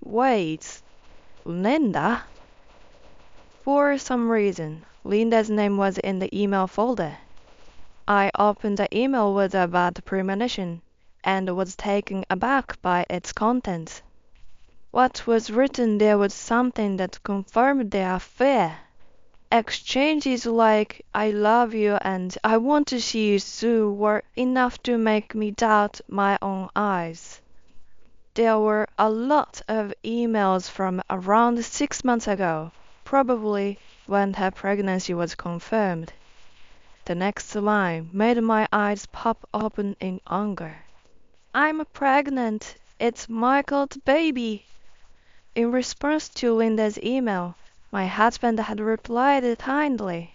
Wait, Linda? For some reason, Linda's name was in the email folder. I opened the email with a bad premonition and was taken aback by its contents. What was written there was something that confirmed the affair. Exchanges like "I love you" and "I want to see you soon" were enough to make me doubt my own eyes. There were a lot of emails from around 6 months ago, probably when her pregnancy was confirmed. The next line made my eyes pop open in anger. "I'm pregnant. It's Michael's baby." In response to Linda's email, my husband had replied kindly.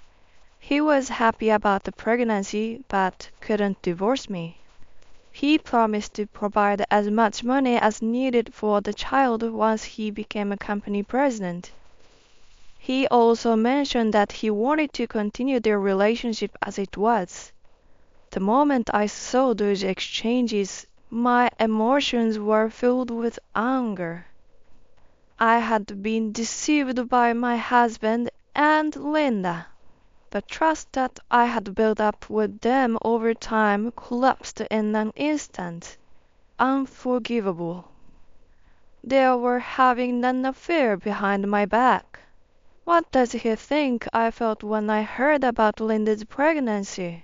He was happy about the pregnancy, but couldn't divorce me. He promised to provide as much money as needed for the child once he became a company president. He also mentioned that he wanted to continue their relationship as it was. The moment I saw those exchanges, my emotions were filled with anger. I had been deceived by my husband and Linda. The trust that I had built up with them over time collapsed in an instant. Unforgivable. They were having an affair behind my back. What does he think I felt when I heard about Linda's pregnancy?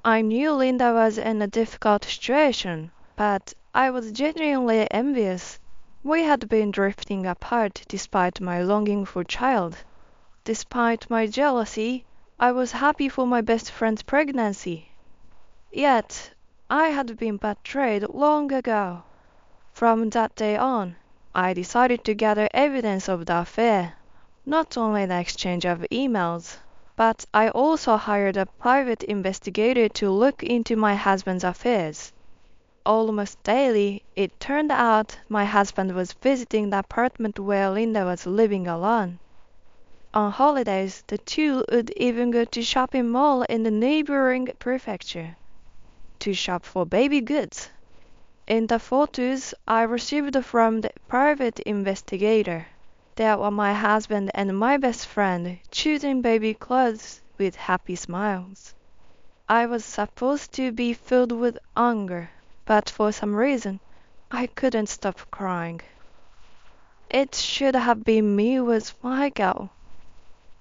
I knew Linda was in a difficult situation, but I was genuinely envious. We had been drifting apart despite my longing for child. Despite my jealousy, I was happy for my best friend's pregnancy. Yet, I had been betrayed long ago. From that day on, I decided to gather evidence of the affair. Not only the exchange of emails, but I also hired a private investigator to look into my husband's affairs. Almost daily, it turned out my husband was visiting the apartment where Linda was living alone. On holidays, the two would even go to shopping mall in the neighboring prefecture to shop for baby goods. In the photos I received from the private investigator, there were my husband and my best friend choosing baby clothes with happy smiles. I was supposed to be filled with anger, but for some reason I couldn't stop crying. It should have been me with Michael.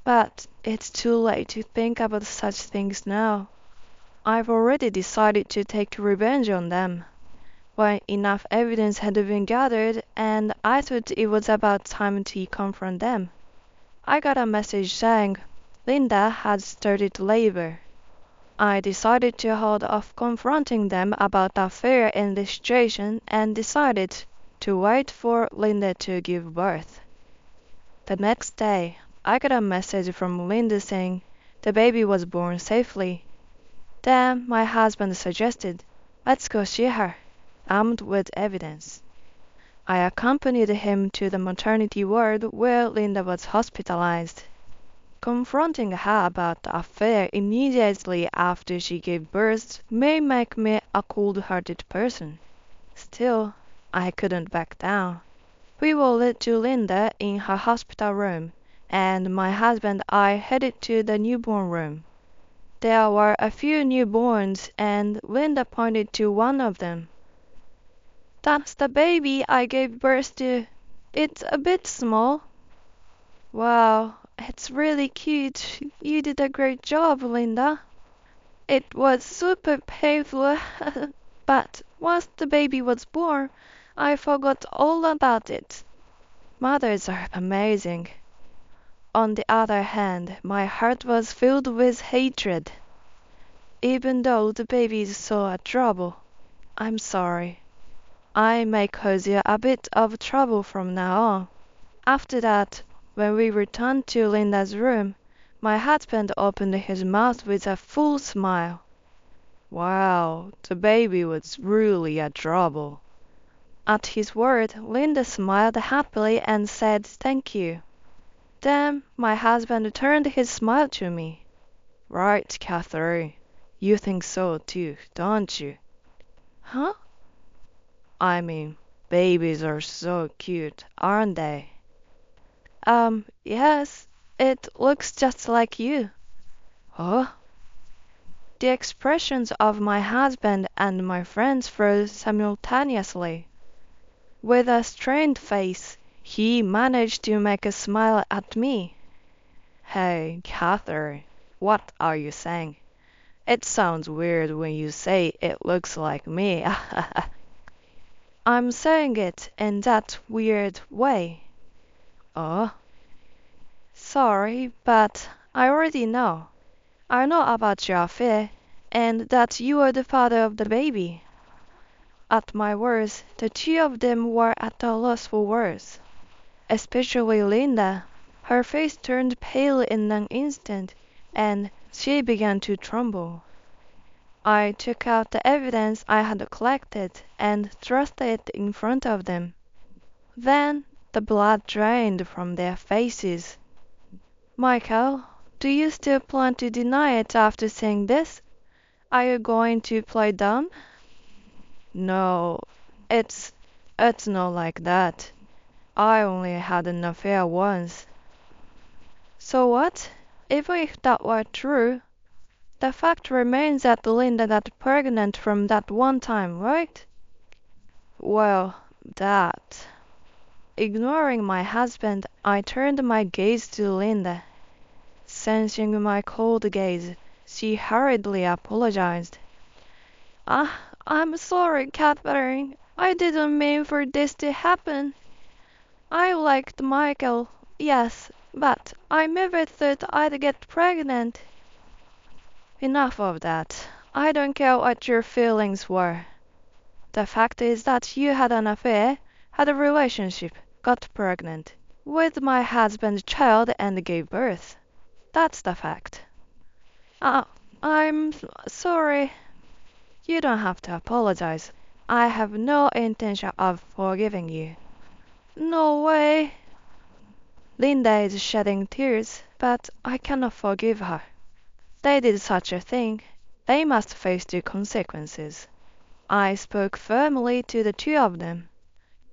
But it's too late to think about such things now. I've already decided to take revenge on them. When enough evidence had been gathered and I thought it was about time to confront them, I got a message saying Linda had started labor. I decided to hold off confronting them about the affair in this situation and decided to wait for Linda to give birth. The next day, I got a message from Linda saying the baby was born safely. Then my husband suggested, "Let's go see her," armed with evidence. I accompanied him to the maternity ward where Linda was hospitalized. Confronting her about the affair immediately after she gave birth may make me a cold-hearted person. Still, I couldn't back down. We were led to Linda in her hospital room, and my husband and I headed to the newborn room. There were a few newborns, and Linda pointed to one of them. "That's the baby I gave birth to. It's a bit small." "Wow, it's really cute. You did a great job, Linda." "It was super painful, but once the baby was born, I forgot all about it." Mothers are amazing. On the other hand, my heart was filled with hatred. Even though the baby is so adorable, I'm sorry. I may cause you a bit of trouble from now on. After that, when we returned to Linda's room, my husband opened his mouth with a full smile. Wow, the baby was really adorable. At his word, Linda smiled happily and said thank you. Then my husband turned his smile to me. "Right, Catherine. You think so too, don't you?" "Huh?" "I mean, babies are so cute, aren't they?" Yes. It looks just like you." "Huh?" The expressions of my husband and my friends froze simultaneously. With a strained face, he managed to make a smile at me. "Hey, Catherine, what are you saying? It sounds weird when you say it looks like me." I'm saying it in that weird way. Oh, sorry, but I already know. I know about your affair, and that you are the father of the baby. At my words, the two of them were at a loss for words. Especially Linda. Her face turned pale in an instant, and she began to tremble. I took out the evidence I had collected and thrust it in front of them. Then the blood drained from their faces. Michael, do you still plan to deny it after seeing this? Are you going to play dumb? No, it's it's not like that. I only had an affair once. So what? Even if that were true, the fact remains that Linda got pregnant from that one time, right? Well, that. Ignoring my husband, I turned my gaze to Linda. Sensing my cold gaze, she hurriedly apologized. Ah, I'm sorry, Catherine. I didn't mean for this to happen. I liked Michael, yes, but I never thought I'd get pregnant. Enough of that. I don't care what your feelings were. The fact is that you had an affair, had a relationship, got pregnant with my husband's child and gave birth. That's the fact. Ah, I'm sorry. You don't have to apologize. I have no intention of forgiving you. No way. Linda is shedding tears, but I cannot forgive her. They did such a thing. They must face the consequences. I spoke firmly to the two of them.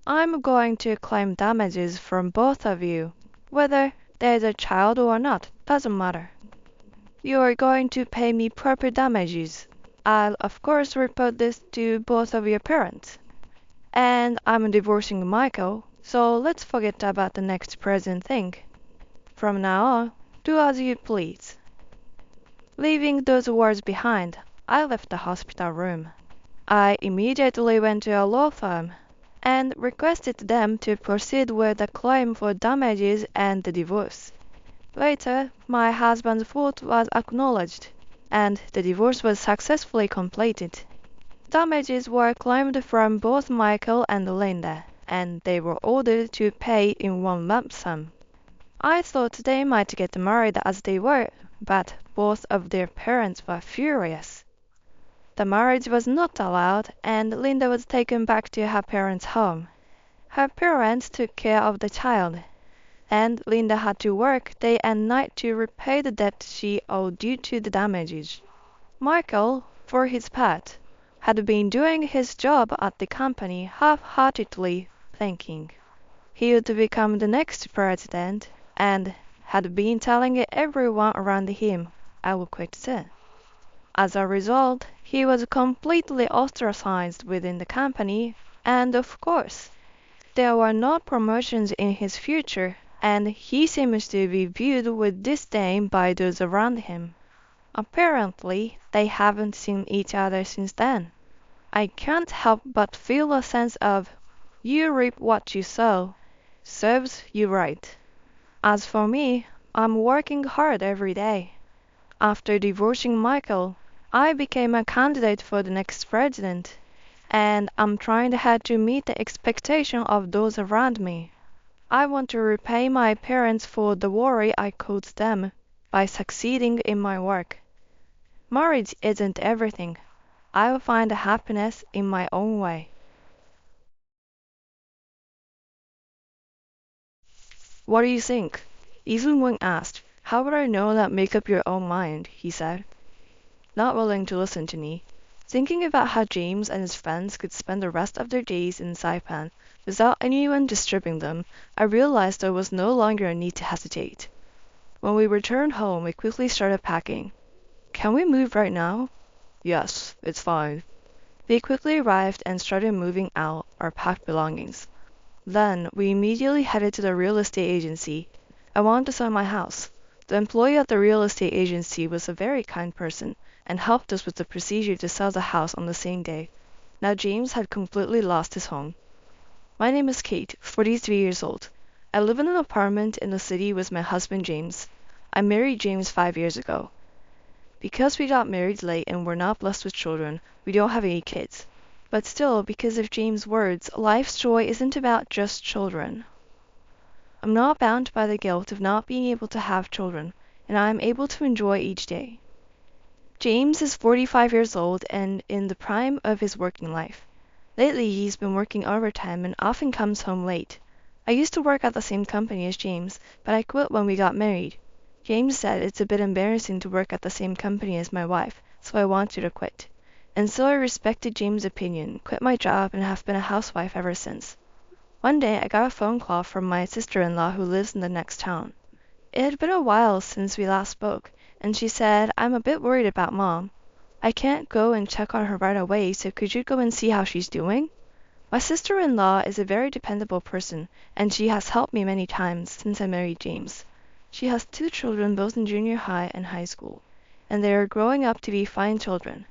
I'm going to claim damages from both of you. Whether there's a child or not doesn't matter. You're going to pay me proper damages. I'll of course report this to both of your parents. And I'm divorcing Michael, so let's forget about the next present thing. From now on, do as you please. Leaving those words behind, I left the hospital room. I immediately went to a law firm and requested them to proceed with the claim for damages and the divorce. Later, my husband's fault was acknowledged, and the divorce was successfully completed. Damages were claimed from both Michael and Linda, and they were ordered to pay in one lump sum. I thought they might get married as they were, but both of their parents were furious. The marriage was not allowed, and Linda was taken back to her parents' home. Her parents took care of the child, and Linda had to work day and night to repay the debt she owed due to the damages. Michael, for his part, had been doing his job at the company half-heartedly, thinking he would become the next president, and had been telling everyone around him, "I will quit soon." As a result, he was completely ostracized within the company, and of course, there were no promotions in his future, and he seems to be viewed with disdain by those around him. Apparently, they haven't seen each other since then. I can't help but feel a sense of "you reap what you sow" serves you right. As for me, I'm working hard every day. After divorcing Michael, I became a candidate for the next president, and I'm trying hard to meet the expectation of those around me. I want to repay my parents for the worry I caused them by succeeding in my work. Marriage isn't everything. I'll find happiness in my own way. What do you think? Even when asked, "How would I know that make up your own mind?" he said, not willing to listen to me. Thinking about how James and his friends could spend the rest of their days in Saipan without anyone disturbing them, I realized there was no longer a need to hesitate. When we returned home, we quickly started packing. "Can we move right now?" "Yes, it's fine." We quickly arrived and started moving out our packed belongings. Then we immediately headed to the real estate agency. I wanted to sell my house. The employee at the real estate agency was a very kind person and helped us with the procedure to sell the house on the same day. Now James had completely lost his home. My name is Kate, 43 years old. I live in an apartment in the city with my husband James. I married James 5 years ago. Because we got married late and were not blessed with children, we don't have any kids. But still, because of James' words, life's joy isn't about just children. I'm not bound by the guilt of not being able to have children, and I am able to enjoy each day. James is 45 years old and in the prime of his working life. Lately, he's been working overtime and often comes home late. I used to work at the same company as James, but I quit when we got married. James said it's a bit embarrassing to work at the same company as my wife, so I wanted to quit. And so I respected James' opinion, quit my job, and have been a housewife ever since. One day I got a phone call from my sister-in-law who lives in the next town. It had been a while since we last spoke, and she said, "I'm a bit worried about Mom. I can't go and check on her right away, so could you go and see how she's doing?" My sister-in-law is a very dependable person, and she has helped me many times since I married James. She has 2 children both in junior high and high school, and they are growing up to be fine children.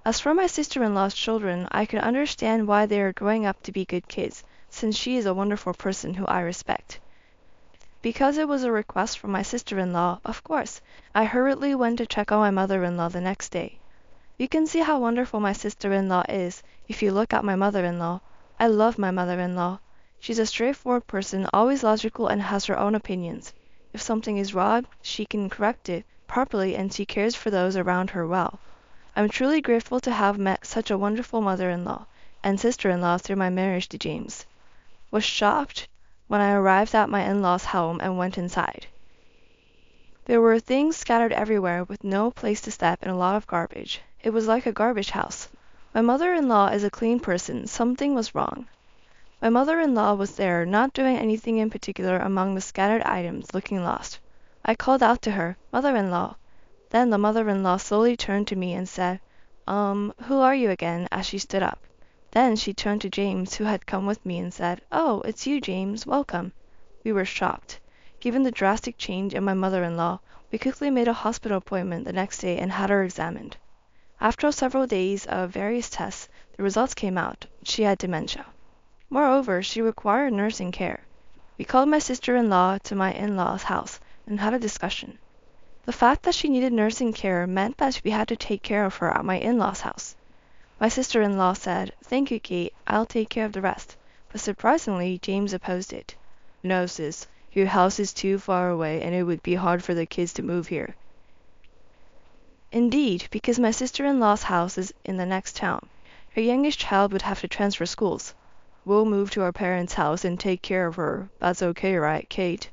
As for my sister-in-law's children, I can understand why they are growing up to be good kids, since she is a wonderful person who I respect. Because it was a request from my sister-in-law, of course, I hurriedly went to check on my mother-in-law the next day. You can see how wonderful my sister-in-law is if you look at my mother-in-law. I love my mother-in-law. She's a straightforward person, always logical, and has her own opinions. If something is wrong, she can correct it properly, and she cares for those around her well. I'm truly grateful to have met such a wonderful mother-in-law and sister-in-law through my marriage to James. Was shocked when I arrived at my in-laws' home and went inside. There were things scattered everywhere with no place to step and a lot of garbage. It was like a garbage house. My mother-in-law is a clean person. Something was wrong. My mother-in-law was there, not doing anything in particular among the scattered items, looking lost. I called out to her, "Mother-in-law." Then the mother-in-law slowly turned to me and said, who are you again?" as she stood up. Then she turned to James, who had come with me, and said, "Oh, it's you, James. Welcome." We were shocked. Given the drastic change in my mother-in-law, we quickly made a hospital appointment the next day and had her examined. After several days of various tests, the results came out. She had dementia. Moreover, she required nursing care. We called my sister-in-law to my in-laws' house and had a discussion. The fact that she needed nursing care meant that we had to take care of her at my in-laws' house. My sister-in-law said, "Thank you, Kate. I'll take care of the rest." But surprisingly, James opposed it. "No, sis. Your house is too far away, and it would be hard for the kids to move here." Indeed, because my sister-in-law's house is in the next town, her youngest child would have to transfer schools. "We'll move to our parents' house and take care of her. That's okay, right, Kate?"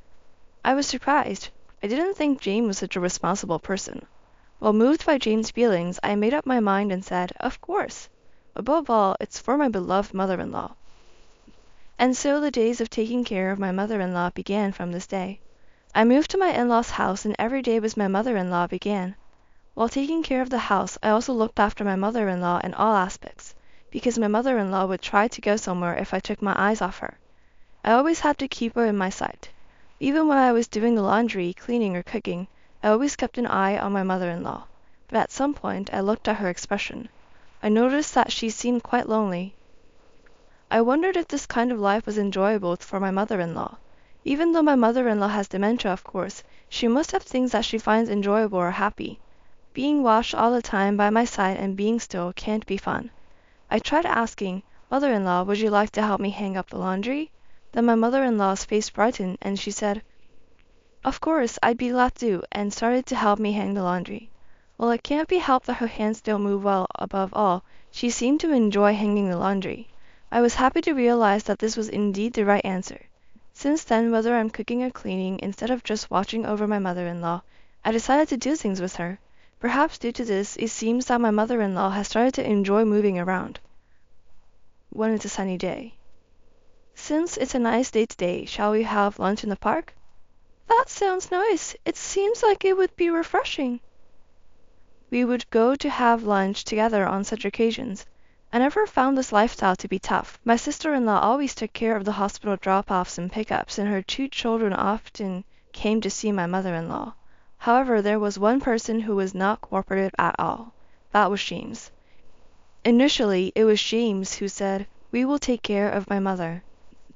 I was surprised. I didn't think James was such a responsible person. Well, moved by James' feelings, I made up my mind and said, "Of course. Above all, it's for my beloved mother-in-law." And so the days of taking care of my mother-in-law began from this day. I moved to my in-laws' house, and every day with my mother-in-law began. While taking care of the house, I also looked after my mother-in-law in all aspects, because my mother-in-law would try to go somewhere if I took my eyes off her. I always had to keep her in my sight. Even when I was doing the laundry, cleaning, or cooking, I always kept an eye on my mother-in-law. But at some point, I looked at her expression. I noticed that she seemed quite lonely. I wondered if this kind of life was enjoyable for my mother-in-law. Even though my mother-in-law has dementia, of course, she must have things that she finds enjoyable or happy. Being watched all the time by my side and being still can't be fun. I tried asking, "Mother-in-law, would you like to help me hang up the laundry?" Then my mother-in-law's face brightened, and she said, "Of course, I'd be glad to," and started to help me hang the laundry. Well, it can't be helped that her hands don't move well. Above all, she seemed to enjoy hanging the laundry. I was happy to realize that this was indeed the right answer. Since then, whether I'm cooking or cleaning, instead of just watching over my mother-in-law, I decided to do things with her. Perhaps due to this, it seems that my mother-in-law has started to enjoy moving around when it's a sunny day. "Since it's a nice day today, shall we have lunch in the park?" "That sounds nice. It seems like it would be refreshing." We would go to have lunch together on such occasions. I never found this lifestyle to be tough. My sister-in-law always took care of the hospital drop-offs and pickups, and her 2 children often came to see my mother-in-law. However, there was one person who was not cooperative at all. That was James. Initially, it was James who said, "We will take care of my mother."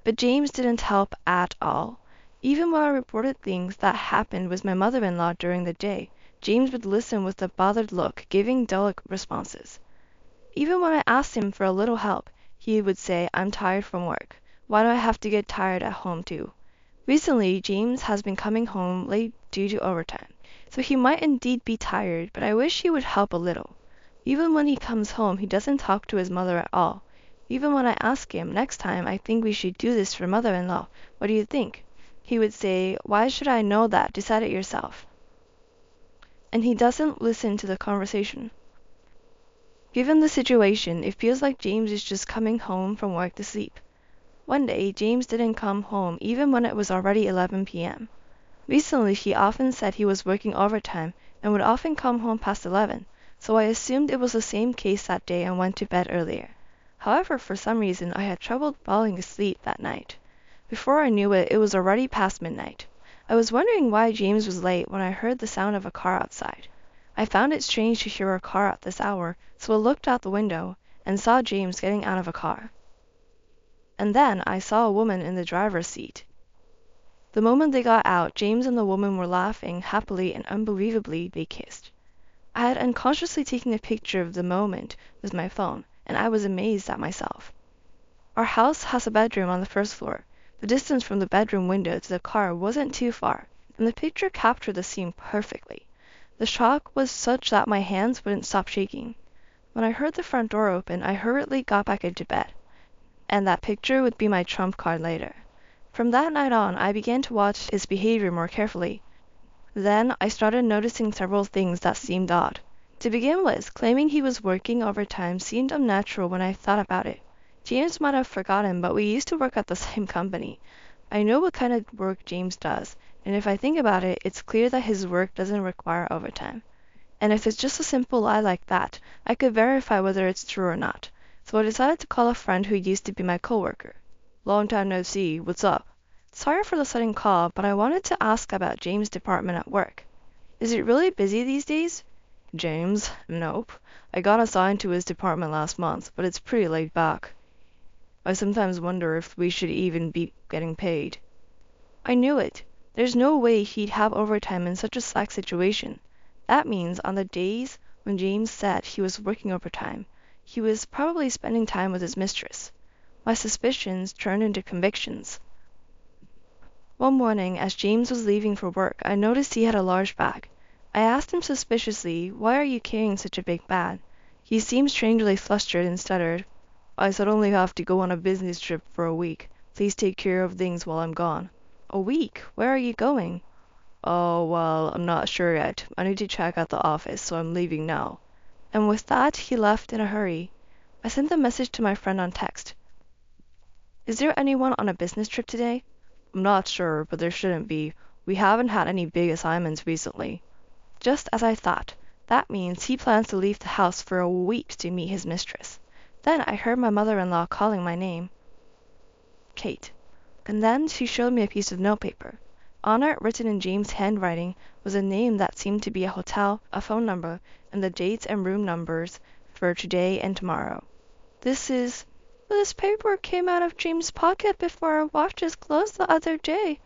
But James didn't help at all. Even when I reported things that happened with my mother-in-law during the day, James would listen with a bothered look, giving dull responses. Even when I asked him for a little help, he would say, "I'm tired from work. Why do I have to get tired at home too?" Recently, James has been coming home late due to overtime, so he might indeed be tired, but I wish he would help a little. Even when he comes home, he doesn't talk to his mother at all. Even when I ask him, "Next time I think we should do this for mother-in-law. What do you think?" he would say, "Why should I know that? Decide it yourself." And he doesn't listen to the conversation. Given the situation, it feels like James is just coming home from work to sleep. One day, James didn't come home even when it was already 11 p.m. Recently, he often said he was working overtime and would often come home past 11, so I assumed it was the same case that day and went to bed earlier. However, for some reason, I had trouble falling asleep that night. Before I knew it, it was already past midnight. I was wondering why James was late when I heard the sound of a car outside. I found it strange to hear a car at this hour, so I looked out the window and saw James getting out of a car. And then I saw a woman in the driver's seat. The moment they got out, James and the woman were laughing happily, and unbelievably they kissed. I had unconsciously taken a picture of the moment with my phone, and I was amazed at myself. Our house has a bedroom on the first floor. The distance from the bedroom window to the car wasn't too far, and the picture captured the scene perfectly. The shock was such that my hands wouldn't stop shaking. When I heard the front door open, I hurriedly got back into bed, and that picture would be my trump card later. From that night on, I began to watch his behavior more carefully. Then I started noticing several things that seemed odd. To begin with, claiming he was working overtime seemed unnatural when I thought about it. James might have forgotten, but we used to work at the same company. I know what kind of work James does, and if I think about it, it's clear that his work doesn't require overtime. And if it's just a simple lie like that, I could verify whether it's true or not. So I decided to call a friend who used to be my coworker. "Long time no see. What's up?" "Sorry for the sudden call, but I wanted to ask about James' department at work. Is it really busy these days?" "James? Nope. I got assigned to his department last month, but it's pretty laid back. I sometimes wonder if we should even be getting paid." I knew it. There's no way he'd have overtime in such a slack situation. That means on the days when James said he was working overtime, he was probably spending time with his mistress. My suspicions turned into convictions. One morning, as James was leaving for work, I noticed he had a large bag. I asked him suspiciously, "Why are you carrying such a big bag?" He seemed strangely flustered and stuttered, "I suddenly have to go on a business trip for a week. Please take care of things while I'm gone." "A week? Where are you going?" "Oh, well, I'm not sure yet. I need to check at the office, so I'm leaving now." And with that, he left in a hurry. I sent a message to my friend on text. "Is there anyone on a business trip today?" "I'm not sure, but there shouldn't be. We haven't had any big assignments recently." Just as I thought. That means he plans to leave the house for a week to meet his mistress. Then I heard my mother-in-law calling my name. "Kate." And then she showed me a piece of notepaper. On it, written in James' handwriting, was a name that seemed to be a hotel, a phone number, and the dates and room numbers for today and tomorrow. This paper came out of James' pocket before I washed his clothes the other day.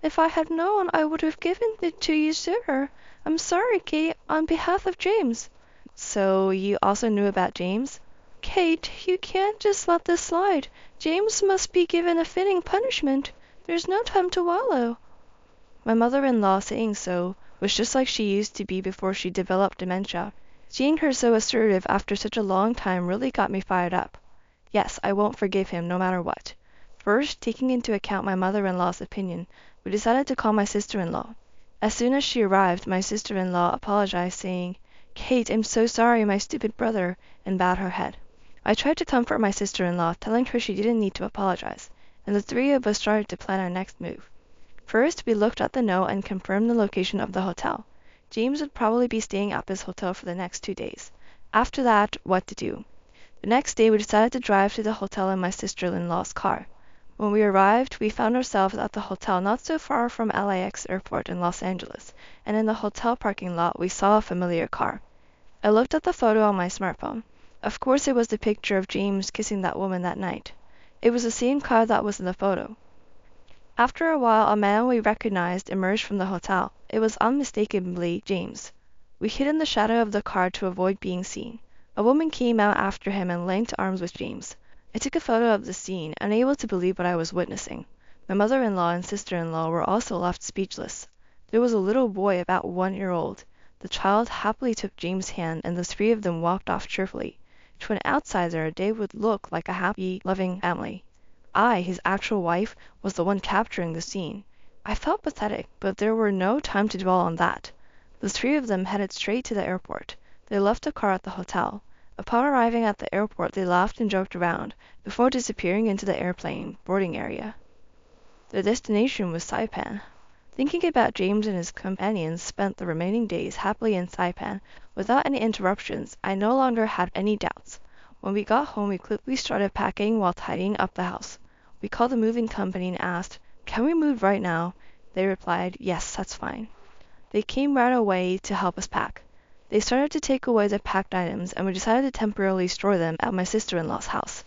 If I had known, I would have given it to you sooner. I'm sorry, Kate, on behalf of James." "So you also knew about James?" "Kate, you can't just let this slide. James must be given a fitting punishment. There's no time to wallow." My mother-in-law saying so was just like she used to be before she developed dementia. Seeing her so assertive after such a long time really got me fired up. Yes, I won't forgive him no matter what. First, taking into account my mother-in-law's opinion, we decided to call my sister-in-law. As soon as she arrived, my sister-in-law apologized, saying, "Kate, I'm so sorry, my stupid brother," and bowed her head. I tried to comfort my sister-in-law, telling her she didn't need to apologize, and the three of us started to plan our next move. First, we looked at the note and confirmed the location of the hotel. James would probably be staying at this hotel for the next 2 days. After that, what to do? The next day, we decided to drive to the hotel in my sister-in-law's car. When we arrived, we found ourselves at the hotel not so far from LAX Airport in Los Angeles, and in the hotel parking lot, we saw a familiar car. I looked at the photo on my smartphone. Of course, it was the picture of James kissing that woman that night. It was the same car that was in the photo. After a while, a man we recognized emerged from the hotel. It was unmistakably James. We hid in the shadow of the car to avoid being seen. A woman came out after him and linked arms with James. I took a photo of the scene, unable to believe what I was witnessing. My mother-in-law and sister-in-law were also left speechless. There was a little boy about 1 year old. The child happily took James' hand, and the three of them walked off cheerfully. To an outsider, they would look like a happy, loving family. I, his actual wife, was the one capturing the scene. I felt pathetic, but there were no time to dwell on that. The three of them headed straight to the airport. They left the car at the hotel. Upon arriving at the airport, they laughed and joked around, before disappearing into the airplane boarding area. Their destination was Saipan. Thinking about James and his companions spent the remaining days happily in Saipan without any interruptions. I no longer had any doubts. When we got home, we quickly started packing while tidying up the house. We called the moving company and asked, "Can we move right now?" They replied, "Yes, that's fine." They came right away to help us pack. They started to take away the packed items, and we decided to temporarily store them at my sister-in-law's house.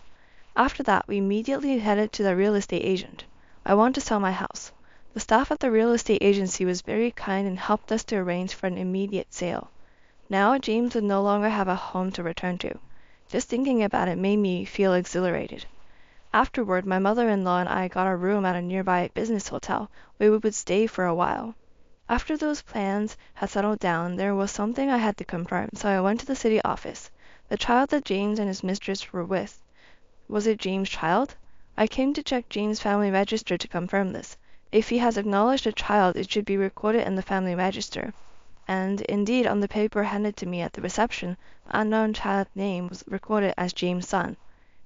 After that, we immediately headed to the real estate agent. I want to sell my house. The staff at the real estate agency was very kind and helped us to arrange for an immediate sale. Now James would no longer have a home to return to. Just thinking about it made me feel exhilarated. Afterward, my mother-in-law and I got a room at a nearby business hotel where we would stay for a while. After those plans had settled down, there was something I had to confirm, so I went to the city office. The child that James and his mistress were with, was it James' child? I came to check James' family register to confirm this. If he has acknowledged a child, it should be recorded in the family register. And, indeed, on the paper handed to me at the reception, the unknown child's name was recorded as James' son.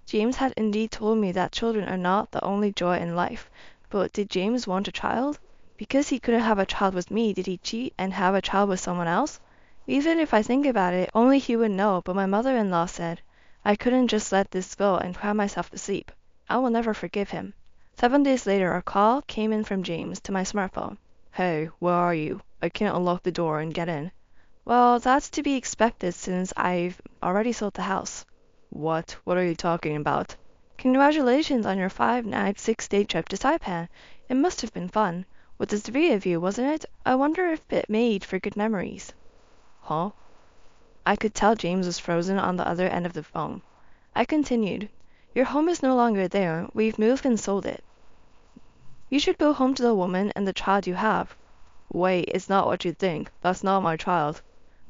James had indeed told me that children are not the only joy in life, but did James want a child? Because he couldn't have a child with me, did he cheat and have a child with someone else? Even if I think about it, only he would know, but my mother-in-law said I couldn't just let this go and cry myself to sleep. I will never forgive him. 7 days later, a call came in from James to my smartphone. "Hey, where are you? I can't unlock the door and get in." Well, that's to be expected since I've already sold the house. What? What are you talking about? Congratulations on your 5-night, 6-day trip to Saipan. It must have been fun. With the three of you, wasn't it? I wonder if it made for good memories. Huh? I could tell James was frozen on the other end of the phone. I continued. Your home is no longer there. We've moved and sold it. You should go home to the woman and the child you have. Wait, it's not what you think. That's not my child.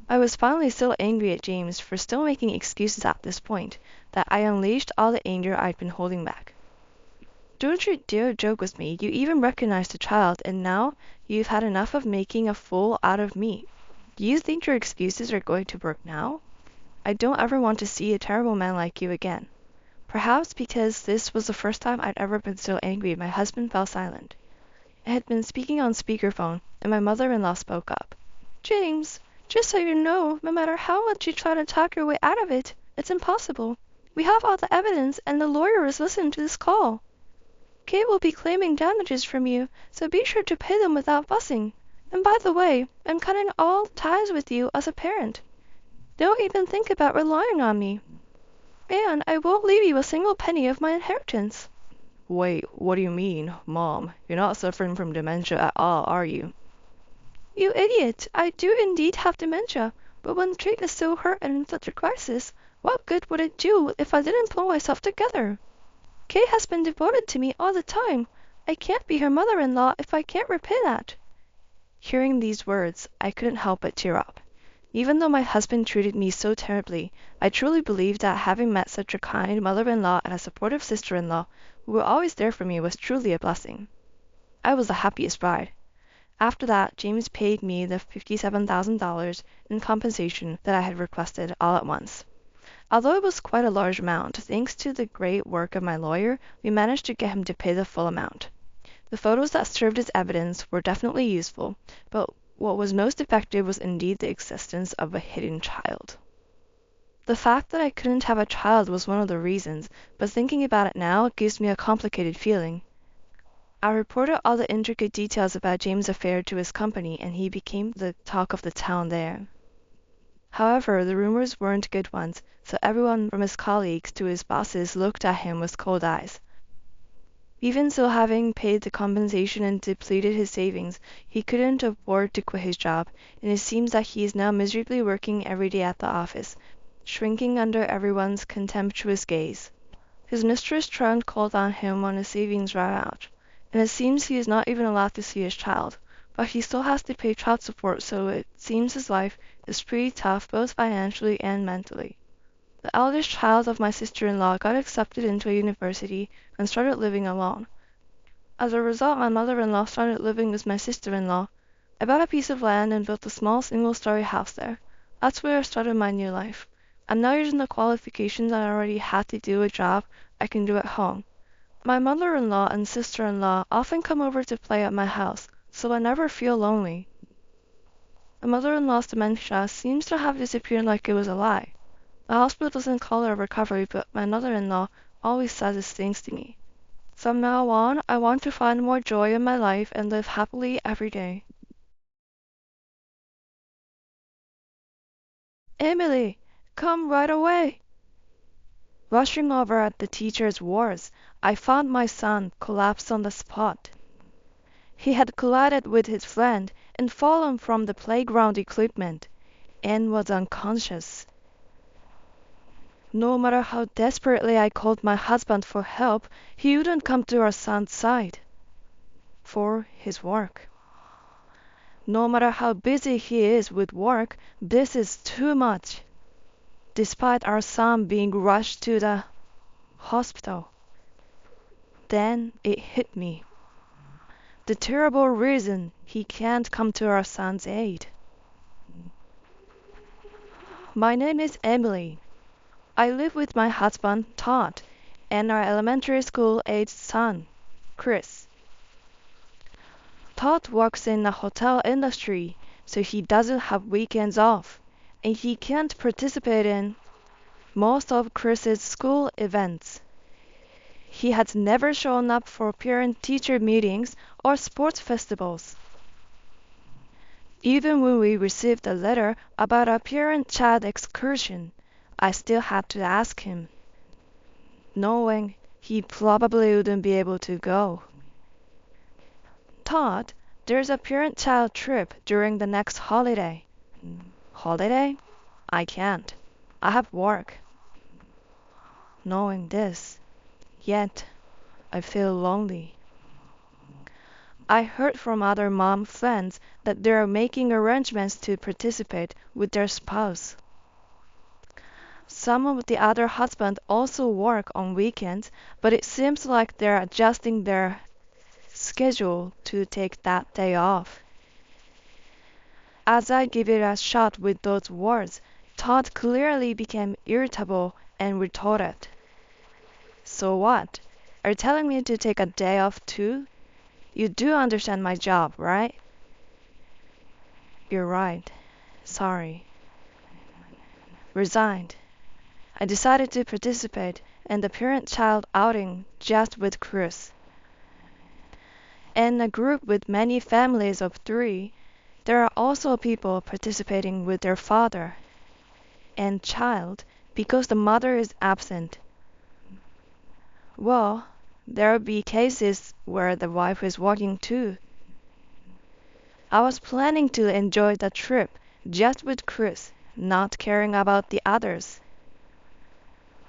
I was finally so angry at James for still making excuses at this point that I unleashed all the anger I'd been holding back. Don't you dare joke with me. You even recognized the child, and now you've had enough of making a fool out of me. Do you think your excuses are going to work now? I don't ever want to see a terrible man like you again. Perhaps because this was the first time I'd ever been so angry, my husband fell silent. I had been speaking on speakerphone, and my mother-in-law spoke up. James, just so you know, no matter how much you try to talk your way out of it, it's impossible. We have all the evidence, and the lawyer is listening to this call. Kate will be claiming damages from you, so be sure to pay them without fussing. And by the way, I'm cutting all ties with you as a parent. Don't even think about relying on me. And I won't leave you a single penny of my inheritance. Wait, what do you mean, Mom? You're not suffering from dementia at all, are you? You idiot! I do indeed have dementia, but when Kate is so hurt and in such a crisis, what good would it do if I didn't pull myself together? Kate has been devoted to me all the time. I can't be her mother-in-law if I can't repay that. Hearing these words, I couldn't help but tear up. Even though my husband treated me so terribly, I truly believed that having met such a kind mother-in-law and a supportive sister-in-law who were always there for me was truly a blessing. I was the happiest bride. After that, James paid me the $57,000 in compensation that I had requested all at once. Although it was quite a large amount, thanks to the great work of my lawyer, we managed to get him to pay the full amount. The photos that served as evidence were definitely useful, but what was most effective was indeed the existence of a hidden child. The fact that I couldn't have a child was one of the reasons, but thinking about it now gives me a complicated feeling. I reported all the intricate details about James' affair to his company, and he became the talk of the town there. However, the rumors weren't good ones, so everyone from his colleagues to his bosses looked at him with cold eyes. Even so, having paid the compensation and depleted his savings, he couldn't afford to quit his job, and it seems that he is now miserably working every day at the office, shrinking under everyone's contemptuous gaze. His mistress Trent called on him when his savings ran out, and it seems he is not even allowed to see his child, but he still has to pay child support, so it seems his life is pretty tough both financially and mentally. The eldest child of my sister-in-law got accepted into a university and started living alone. As a result, my mother-in-law started living with my sister-in-law. I bought a piece of land and built a small single-story house there. That's where I started my new life. I'm now using the qualifications I already had to do a job I can do at home. My mother-in-law and sister-in-law often come over to play at my house, so I never feel lonely. My mother-in-law's dementia seems to have disappeared like it was a lie. The hospital doesn't call it a recovery, but my mother-in-law always says it stings to me. From now on, I want to find more joy in my life and live happily every day. Emily, come right away! Rushing over at the teacher's words, I found my son collapsed on the spot. He had collided with his friend and fallen from the playground equipment and was unconscious. No matter how desperately I called my husband for help, he wouldn't come to our son's side for his work. No matter how busy he is with work, this is too much. Despite our son being rushed to the hospital, then it hit me. The terrible reason he can't come to our son's aid. My name is Emily. I live with my husband, Todd, and our elementary school-aged son, Chris. Todd works in the hotel industry, so he doesn't have weekends off, and he can't participate in most of Chris's school events. He has never shown up for parent-teacher meetings or sports festivals. Even when we received a letter about a parent-child excursion, I still had to ask him, knowing he probably wouldn't be able to go. Todd, there's a parent-child trip during the next holiday. Holiday? I can't. I have work. Knowing this, yet I feel lonely. I heard from other mom friends that they are making arrangements to participate with their spouse. Some of the other husbands also work on weekends, but it seems like they're adjusting their schedule to take that day off. As I give it a shot with those words, Todd clearly became irritable and retorted, "So what? Are you telling me to take a day off too? You do understand my job, right?" "You're right. Sorry." Resigned. I decided to participate in the parent-child outing just with Chris. In a group with many families of 3, there are also people participating with their father and child because the mother is absent. Well, there will be cases where the wife is working too. I was planning to enjoy the trip just with Chris, not caring about the others.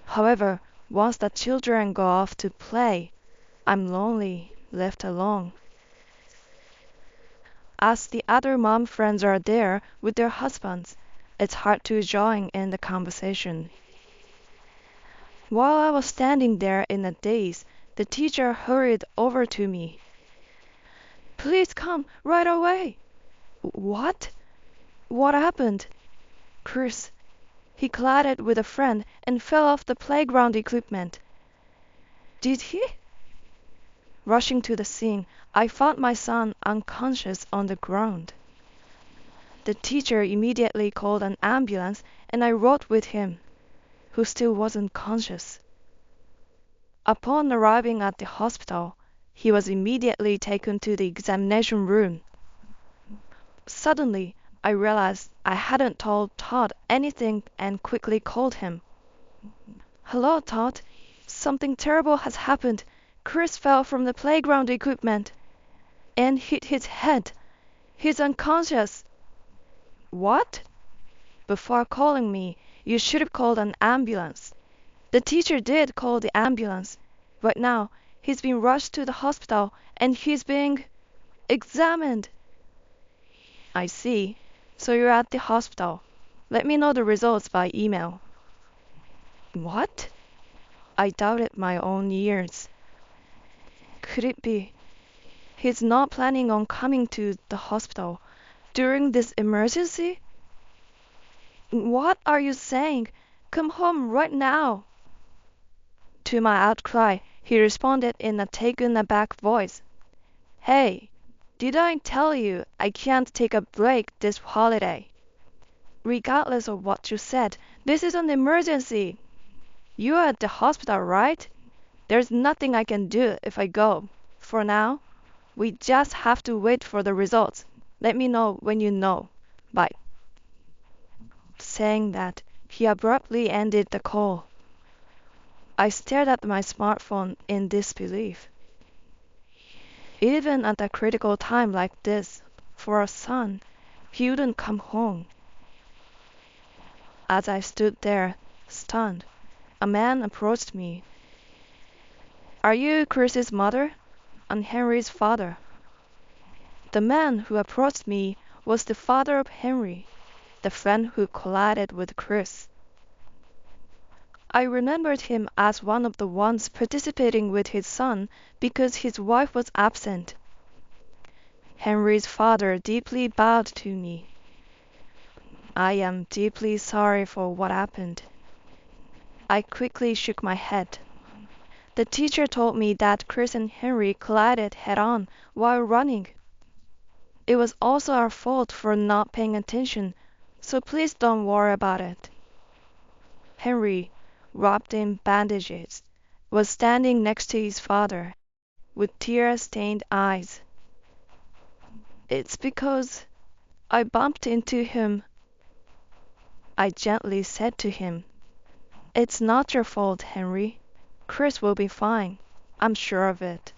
However, once the children go off to play, I'm lonely, left alone. As the other mom friends are there with their husbands, it's hard to join in the conversation. While I was standing there in a daze, the teacher hurried over to me. "Please come right away." "What? What happened?" "Chris. He collided with a friend and fell off the playground equipment." "Did he?" Rushing to the scene, I found my son unconscious on the ground. The teacher immediately called an ambulance and I rode with him, who still wasn't conscious. Upon arriving at the hospital, he was immediately taken to the examination room. Suddenly, I realized I hadn't told Todd anything and quickly called him. "Hello, Todd. Something terrible has happened. Chris fell from the playground equipment and hit his head. He's unconscious. What? Before calling me, you should have called an ambulance. The teacher did call the ambulance. Right now, he's been rushed to the hospital and he's being examined. I see. So you're at the hospital. Let me know the results by email. What? I doubted my own ears. Could it be? He's not planning on coming to the hospital during this emergency? What are you saying? Come home right now. To my outcry, he responded in a taken aback voice. Hey, did I tell you I can't take a break this holiday? Regardless of what you said, this is an emergency. You're at the hospital, right? There's nothing I can do if I go. For now, we just have to wait for the results. Let me know when you know. Bye. Saying that, he abruptly ended the call. I stared at my smartphone in disbelief. Even at a critical time like this, for our son, he wouldn't come home. As I stood there, stunned, a man approached me. Are you Chris's mother? I'm Henry's father. The man who approached me was the father of Henry, the friend who collided with Chris. I remembered him as one of the ones participating with his son because his wife was absent. Henry's father deeply bowed to me. I am deeply sorry for what happened. I quickly shook my head. The teacher told me that Chris and Henry collided head-on while running. It was also our fault for not paying attention, so please don't worry about it. Henry, wrapped in bandages, was standing next to his father, with tear-stained eyes. It's because I bumped into him, I gently said to him. It's not your fault, Henry. Chris will be fine. I'm sure of it.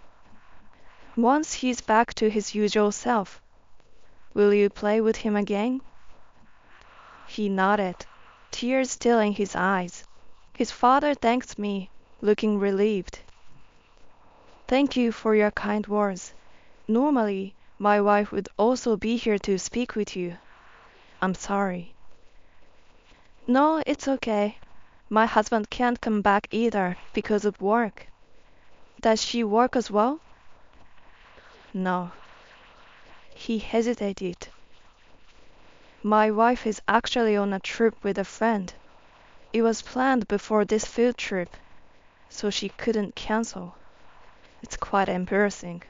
Once he's back to his usual self, will you play with him again? He nodded, tears still in his eyes. His father thanked me, looking relieved. Thank you for your kind words. Normally, my wife would also be here to speak with you. I'm sorry. No, it's okay. My husband can't come back either because of work. Does she work as well? No. He hesitated. My wife is actually on a trip with a friend. It was planned before this field trip, so she couldn't cancel. It's quite embarrassing.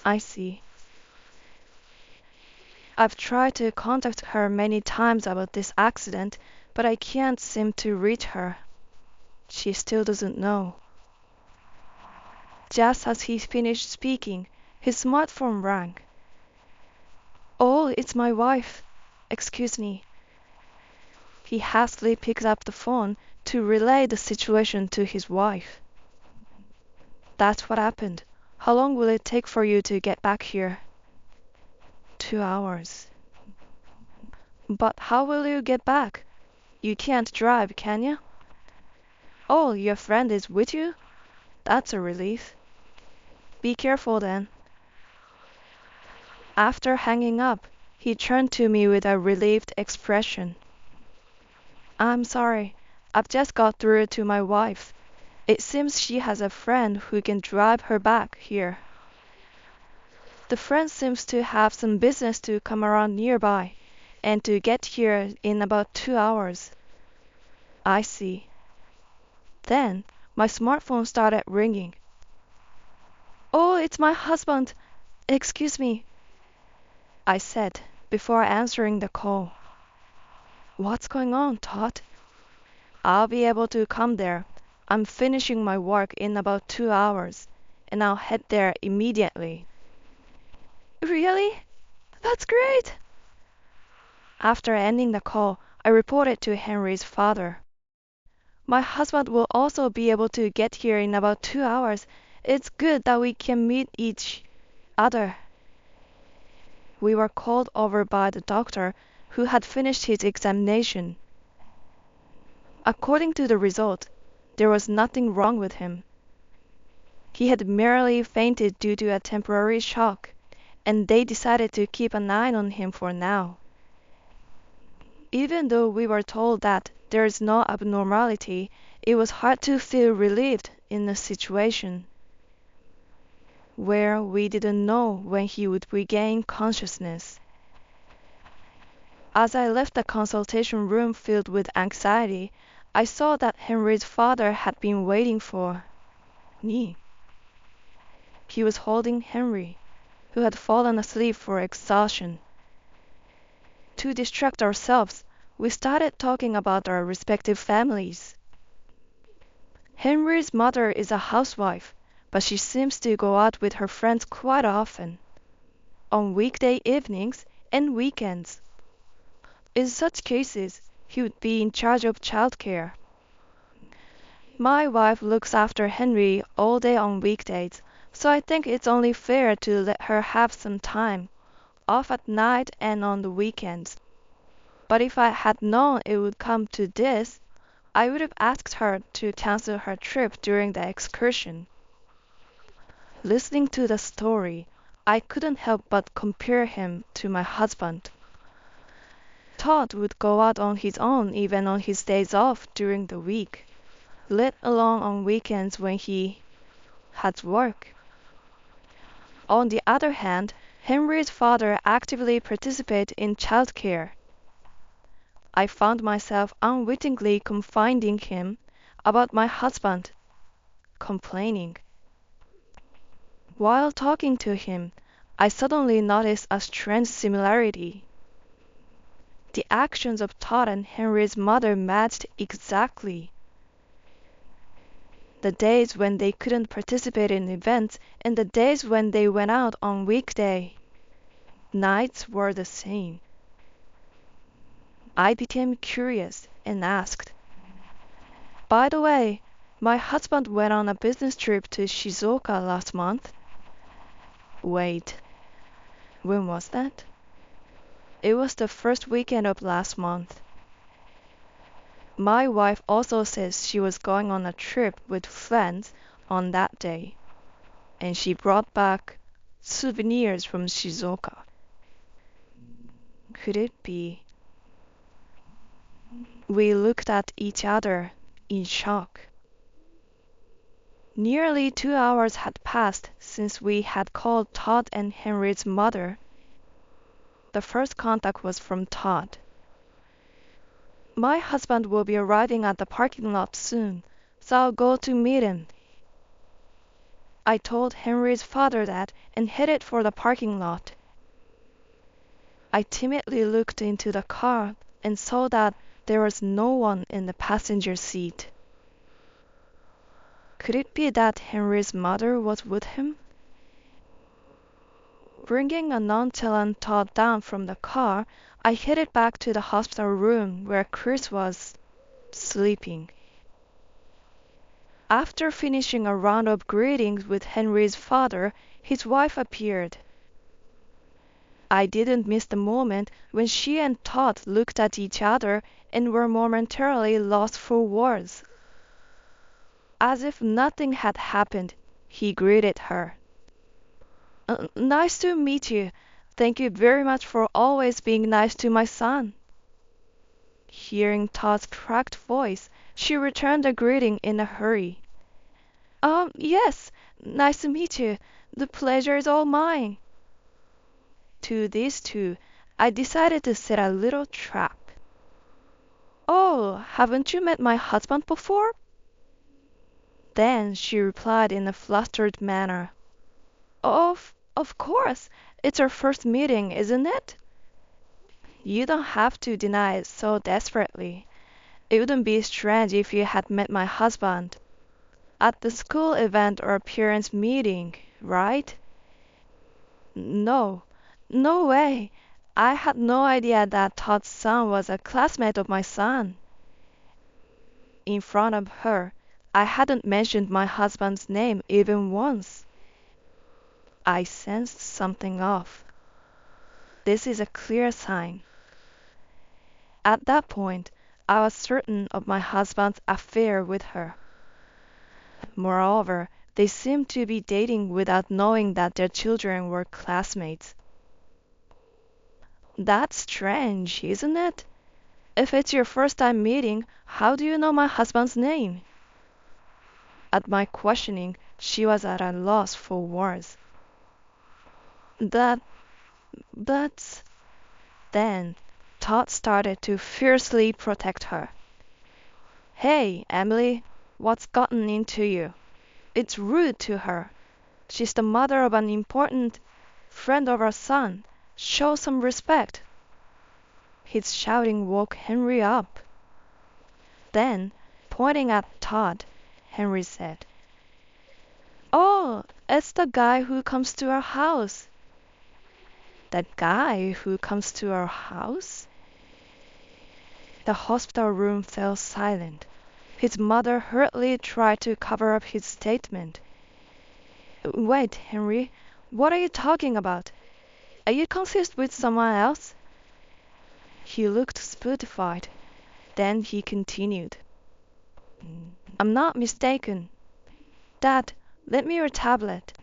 I see. I've tried to contact her many times about this accident, but I can't seem to reach her. She still doesn't know. Just as he finished speaking, his smartphone rang. Oh, it's my wife. Excuse me. He hastily picked up the phone to relay the situation to his wife. That's what happened. How long will it take for you to get back here? 2 hours. But how will you get back? You can't drive, can you? Oh, your friend is with you? That's a relief. Be careful then. After hanging up, he turned to me with a relieved expression. I'm sorry. I've just got through to my wife. It seems she has a friend who can drive her back here. The friend seems to have some business to come around nearby and to get here in about 2 hours. I see. Then my smartphone started ringing. Oh, it's my husband. Excuse me, I said before answering the call. What's going on, Todd? I'll be able to come there. I'm finishing my work in about 2 hours, and I'll head there immediately. Really? That's great! After ending the call, I reported to Henry's father. My husband will also be able to get here in about 2 hours. It's good that we can meet each other. We were called over by the doctor, who had finished his examination. According to the result, there was nothing wrong with him. He had merely fainted due to a temporary shock, and they decided to keep an eye on him for now. Even though we were told that there is no abnormality, it was hard to feel relieved in a situation where we didn't know when he would regain consciousness. As I left the consultation room filled with anxiety, I saw that Henry's father had been waiting for me. He was holding Henry, who had fallen asleep for exhaustion. To distract ourselves, we started talking about our respective families. Henry's mother is a housewife, but she seems to go out with her friends quite often, on weekday evenings and weekends. In such cases, he would be in charge of childcare. My wife looks after Henry all day on weekdays, so I think it's only fair to let her have some time off at night and on the weekends. But if I had known it would come to this, I would have asked her to cancel her trip during the excursion. Listening to the story, I couldn't help but compare him to my husband. Todd would go out on his own even on his days off during the week, let alone on weekends when he had work. On the other hand, Henry's father actively participated in childcare. I found myself unwittingly confiding him about my husband, complaining. While talking to him, I suddenly noticed a strange similarity. The actions of Todd and Henry's mother matched exactly. The days when they couldn't participate in events and the days when they went out on weekday nights were the same. I became curious and asked, "By the way, my husband went on a business trip to Shizuoka last month." Wait, when was that? It was the first weekend of last month. My wife also says she was going on a trip with friends on that day, and she brought back souvenirs from Shizuoka. Could it be? We looked at each other in shock. Nearly 2 hours had passed since we had called Todd and Henry's mother. The first contact was from Todd. "My husband will be arriving at the parking lot soon, so I'll go to meet him." I told Henry's father that and headed for the parking lot. I timidly looked into the car and saw that there was no one in the passenger seat. Could it be that Henry's mother was with him? Bringing a nonchalant Todd down from the car, I headed back to the hospital room where Chris was sleeping. After finishing a round of greetings with Henry's father, his wife appeared. I didn't miss the moment when she and Todd looked at each other and were momentarily lost for words. As if nothing had happened, he greeted her. Nice to meet you. Thank you very much for always being nice to my son." Hearing Todd's cracked voice, she returned the greeting in a hurry. Yes, nice to meet you. The pleasure is all mine." To these two, I decided to set a little trap. "Oh, haven't you met my husband before?" Then she replied in a flustered manner. Of course. It's our first meeting, isn't it?" "You don't have to deny it so desperately. It wouldn't be strange if you had met my husband at the school event or parents' meeting, right?" "No, no way. I had no idea that Todd's son was a classmate of my son." in front of her. I hadn't mentioned my husband's name even once. I sensed something off. This is a clear sign. At that point, I was certain of my husband's affair with her. Moreover, they seemed to be dating without knowing that their children were classmates. That's strange, isn't it? If it's your first time meeting, how do you know my husband's name? At my questioning, she was at a loss for words. That, that's... Then, Todd started to fiercely protect her. Hey, Emily, what's gotten into you? It's rude to her. She's the mother of an important friend of our son. Show some respect. His shouting woke Henry up. Then, pointing at Todd, Henry said, "Oh, it's the guy who comes to our house." "That guy who comes to our house?" The hospital room fell silent. His mother hurriedly tried to cover up his statement. "Wait, Henry, what are you talking about? Are you confused with someone else?" He looked stupefied. Then he continued, "I'm not mistaken. Dad, lend me your tablet."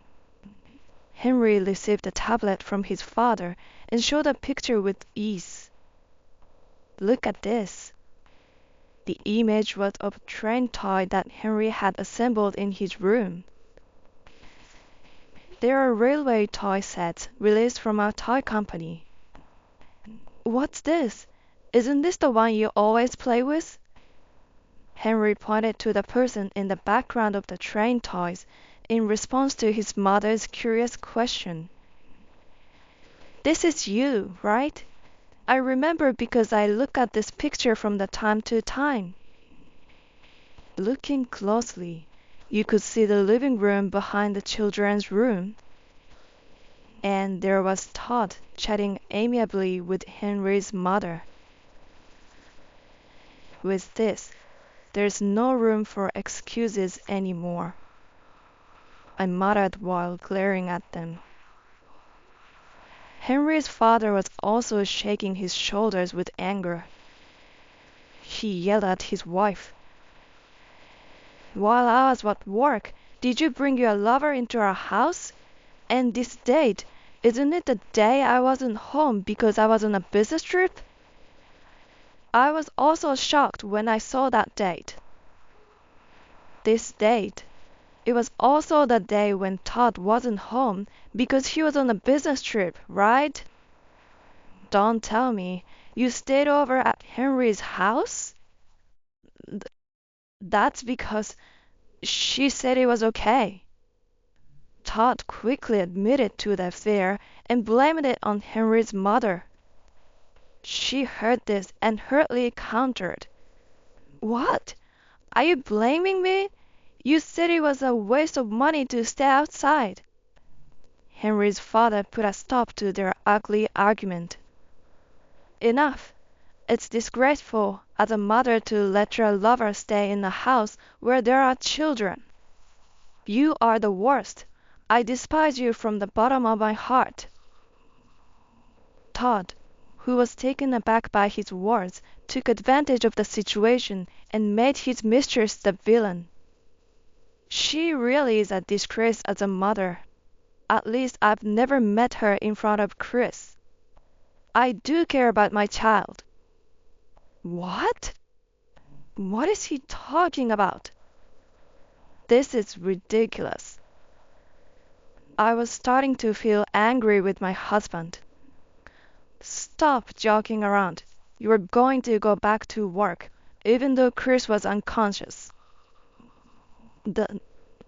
Henry received the tablet from his father and showed a picture with ease. "Look at this." The image was of a train toy that Henry had assembled in his room. "There are railway toy sets released from our toy company." "What's this? Isn't this the one you always play with?" Henry pointed to the person in the background of the train toys in response to his mother's curious question. "This is you, right? I remember because I look at this picture from the time to time." Looking closely, you could see the living room behind the children's room. And there was Todd chatting amiably with Henry's mother. With this, there's no room for excuses anymore, I muttered while glaring at them. Henry's father was also shaking his shoulders with anger. He yelled at his wife. "While I was at work, did you bring your lover into our house? And this date, isn't it the day I wasn't home because I was on a business trip?" I was also shocked when I saw that date. This date. It was also the day when Todd wasn't home because he was on a business trip, right? Don't tell me you stayed over at Henry's house? Th- That's because she said it was okay. Todd quickly admitted to the affair and blamed it on Henry's mother. She heard this and hurriedly countered. "What? Are you blaming me? You said it was a waste of money to stay outside." Henry's father put a stop to their ugly argument. "Enough. It's disgraceful as a mother to let your lover stay in a house where there are children. You are the worst. I despise you from the bottom of my heart." Todd, who was taken aback by his words, took advantage of the situation and made his mistress the villain. "She really is a disgrace as a mother. At least I've never met her in front of Chris. I do care about my child." "What? What is he talking about?" "This is ridiculous." I was starting to feel angry with my husband. "Stop joking around. You're going to go back to work, even though Chris was unconscious."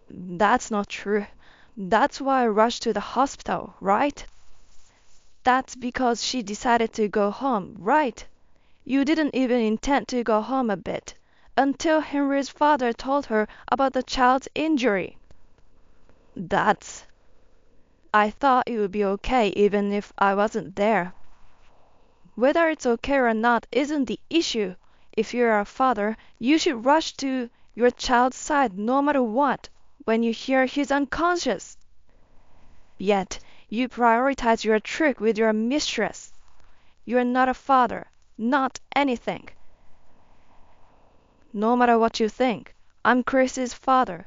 That's not true. That's why I rushed to the hospital, right?" "That's because she decided to go home, right? You didn't even intend to go home a bit, until Henry's father told her about the child's injury." That's... I thought it would be okay even if I wasn't there. Whether it's okay or not isn't the issue. If you're a father, you should rush to your child's side no matter what when you hear he's unconscious. Yet you prioritize your trick with your mistress. You're not a father, not anything. No matter what you think, I'm Chris's father.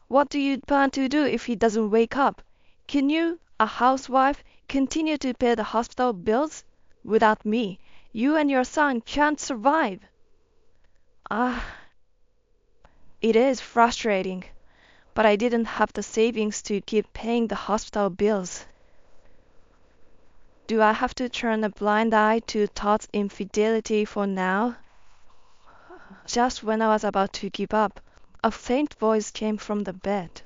What do you plan to do if he doesn't wake up? Can you, a housewife, continue to pay the hospital bills? Without me, you and your son can't survive. Ah, it is frustrating, but I didn't have the savings to keep paying the hospital bills. Do I have to turn a blind eye to Todd's infidelity for now? Just when I was about to give up, a faint voice came from the bed.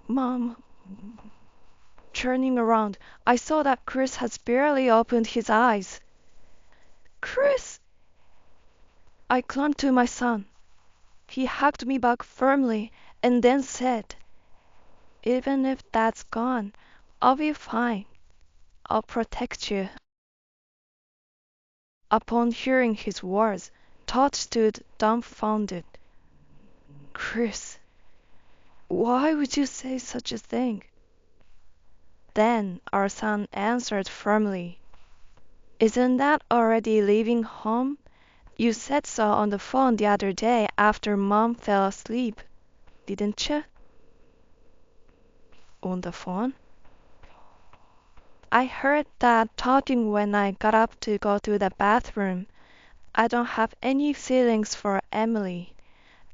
Mom. Turning around, I saw that Chris had barely opened his eyes. Chris! I clung to my son. He hugged me back firmly and then said, "Even if Dad's gone, I'll be fine. I'll protect you." Upon hearing his words, Todd stood dumbfounded. Chris, why would you say such a thing? Then our son answered firmly, "Isn't that already leaving home? You said so on the phone the other day after Mom fell asleep, didn't you?" On the phone? I heard Dad talking when I got up to go to the bathroom. I don't have any feelings for Emily.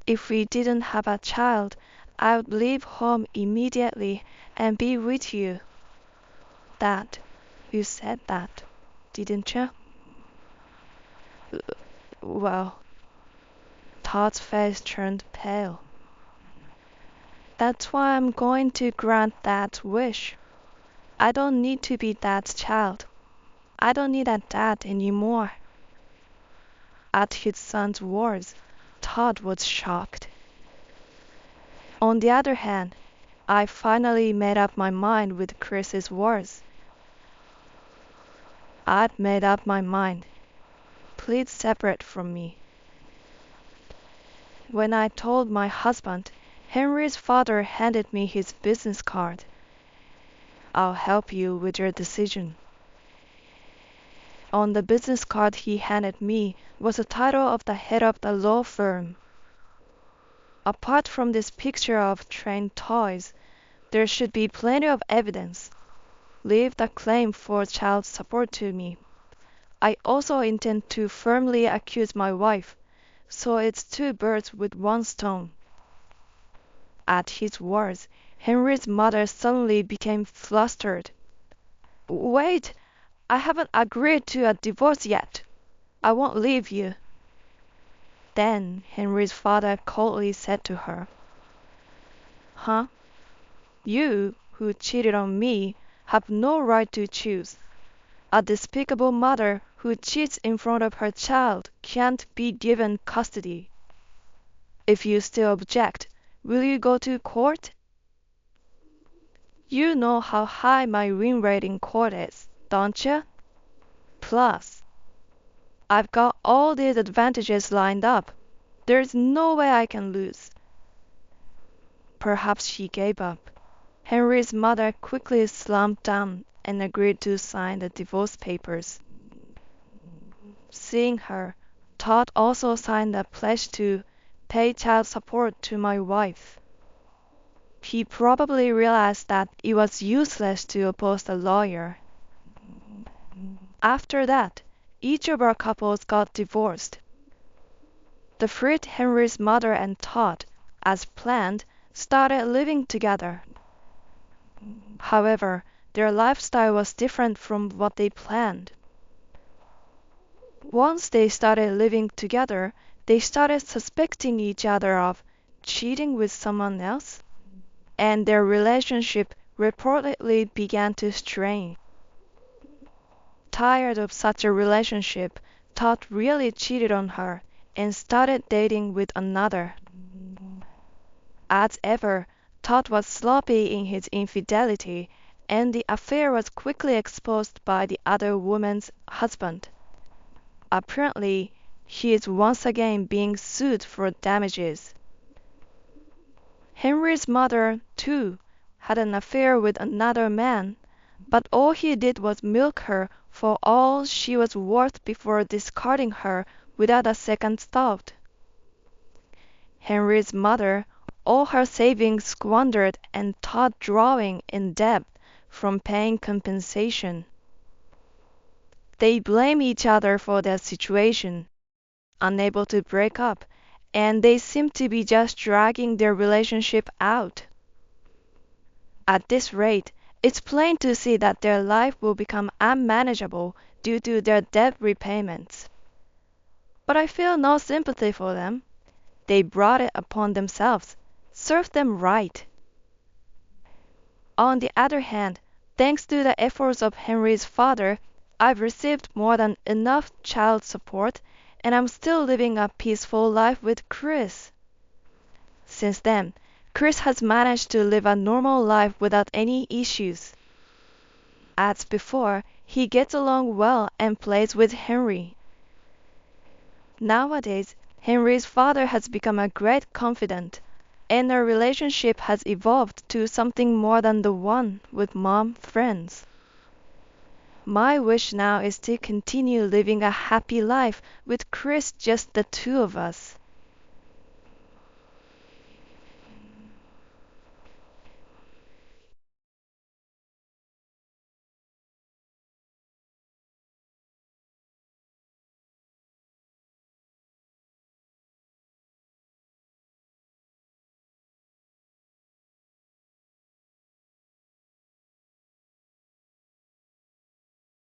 If we didn't have a child, I would leave home immediately and be with you. Dad, you said that, didn't you? Well, Todd's face turned pale. That's why I'm going to grant that wish. I don't need to be Dad's child. I don't need a dad anymore. At his son's words, Todd was shocked. On the other hand, I finally made up my mind with Chris's words. I'd made up my mind. Please separate from me. When I told my husband, Henry's father handed me his business card. "I'll help you with your decision." On the business card he handed me was the title of the head of the law firm. Apart from this picture of trained toys, there should be plenty of evidence. Leave the claim for child support to me. I also intend to firmly accuse my wife, so it's two birds with one stone. At his words, Henry's mother suddenly became flustered. "Wait, I haven't agreed to a divorce yet. I won't leave you." Then Henry's father coldly said to her, "Huh? You, who cheated on me, have no right to choose. A despicable mother who cheats in front of her child can't be given custody. If you still object, will you go to court? You know how high my win rate in court is, don't you? Plus, I've got all these advantages lined up. There's no way I can lose." Perhaps she gave up. Henry's mother quickly slumped down and agreed to sign the divorce papers. Seeing her, Todd also signed a pledge to pay child support to my wife. He probably realized that it was useless to oppose the lawyer. After that, each of our couples got divorced. The Frit, Henry's mother, and Todd, as planned, started living together. However, their lifestyle was different from what they planned. Once they started living together, they started suspecting each other of cheating with someone else, and their relationship reportedly began to strain. Tired of such a relationship, Todd really cheated on her and started dating with another. As ever, Todd was sloppy in his infidelity, and the affair was quickly exposed by the other woman's husband. Apparently, he is once again being sued for damages. Henry's mother, too, had an affair with another man, but all he did was milk her for all she was worth before discarding her without a second thought. Henry's mother, all her savings squandered and Todd drawing in debt from paying compensation. They blame each other for their situation, unable to break up, and they seem to be just dragging their relationship out. At this rate, it's plain to see that their life will become unmanageable due to their debt repayments. But I feel no sympathy for them. They brought it upon themselves. Serve them right. On the other hand, thanks to the efforts of Henry's father, I've received more than enough child support, and I'm still living a peaceful life with Chris. Since then, Chris has managed to live a normal life without any issues. As before, he gets along well and plays with Henry. Nowadays, Henry's father has become a great confidant, and their relationship has evolved to something more than the one with mom friends. My wish now is to continue living a happy life with Chris, just the two of us.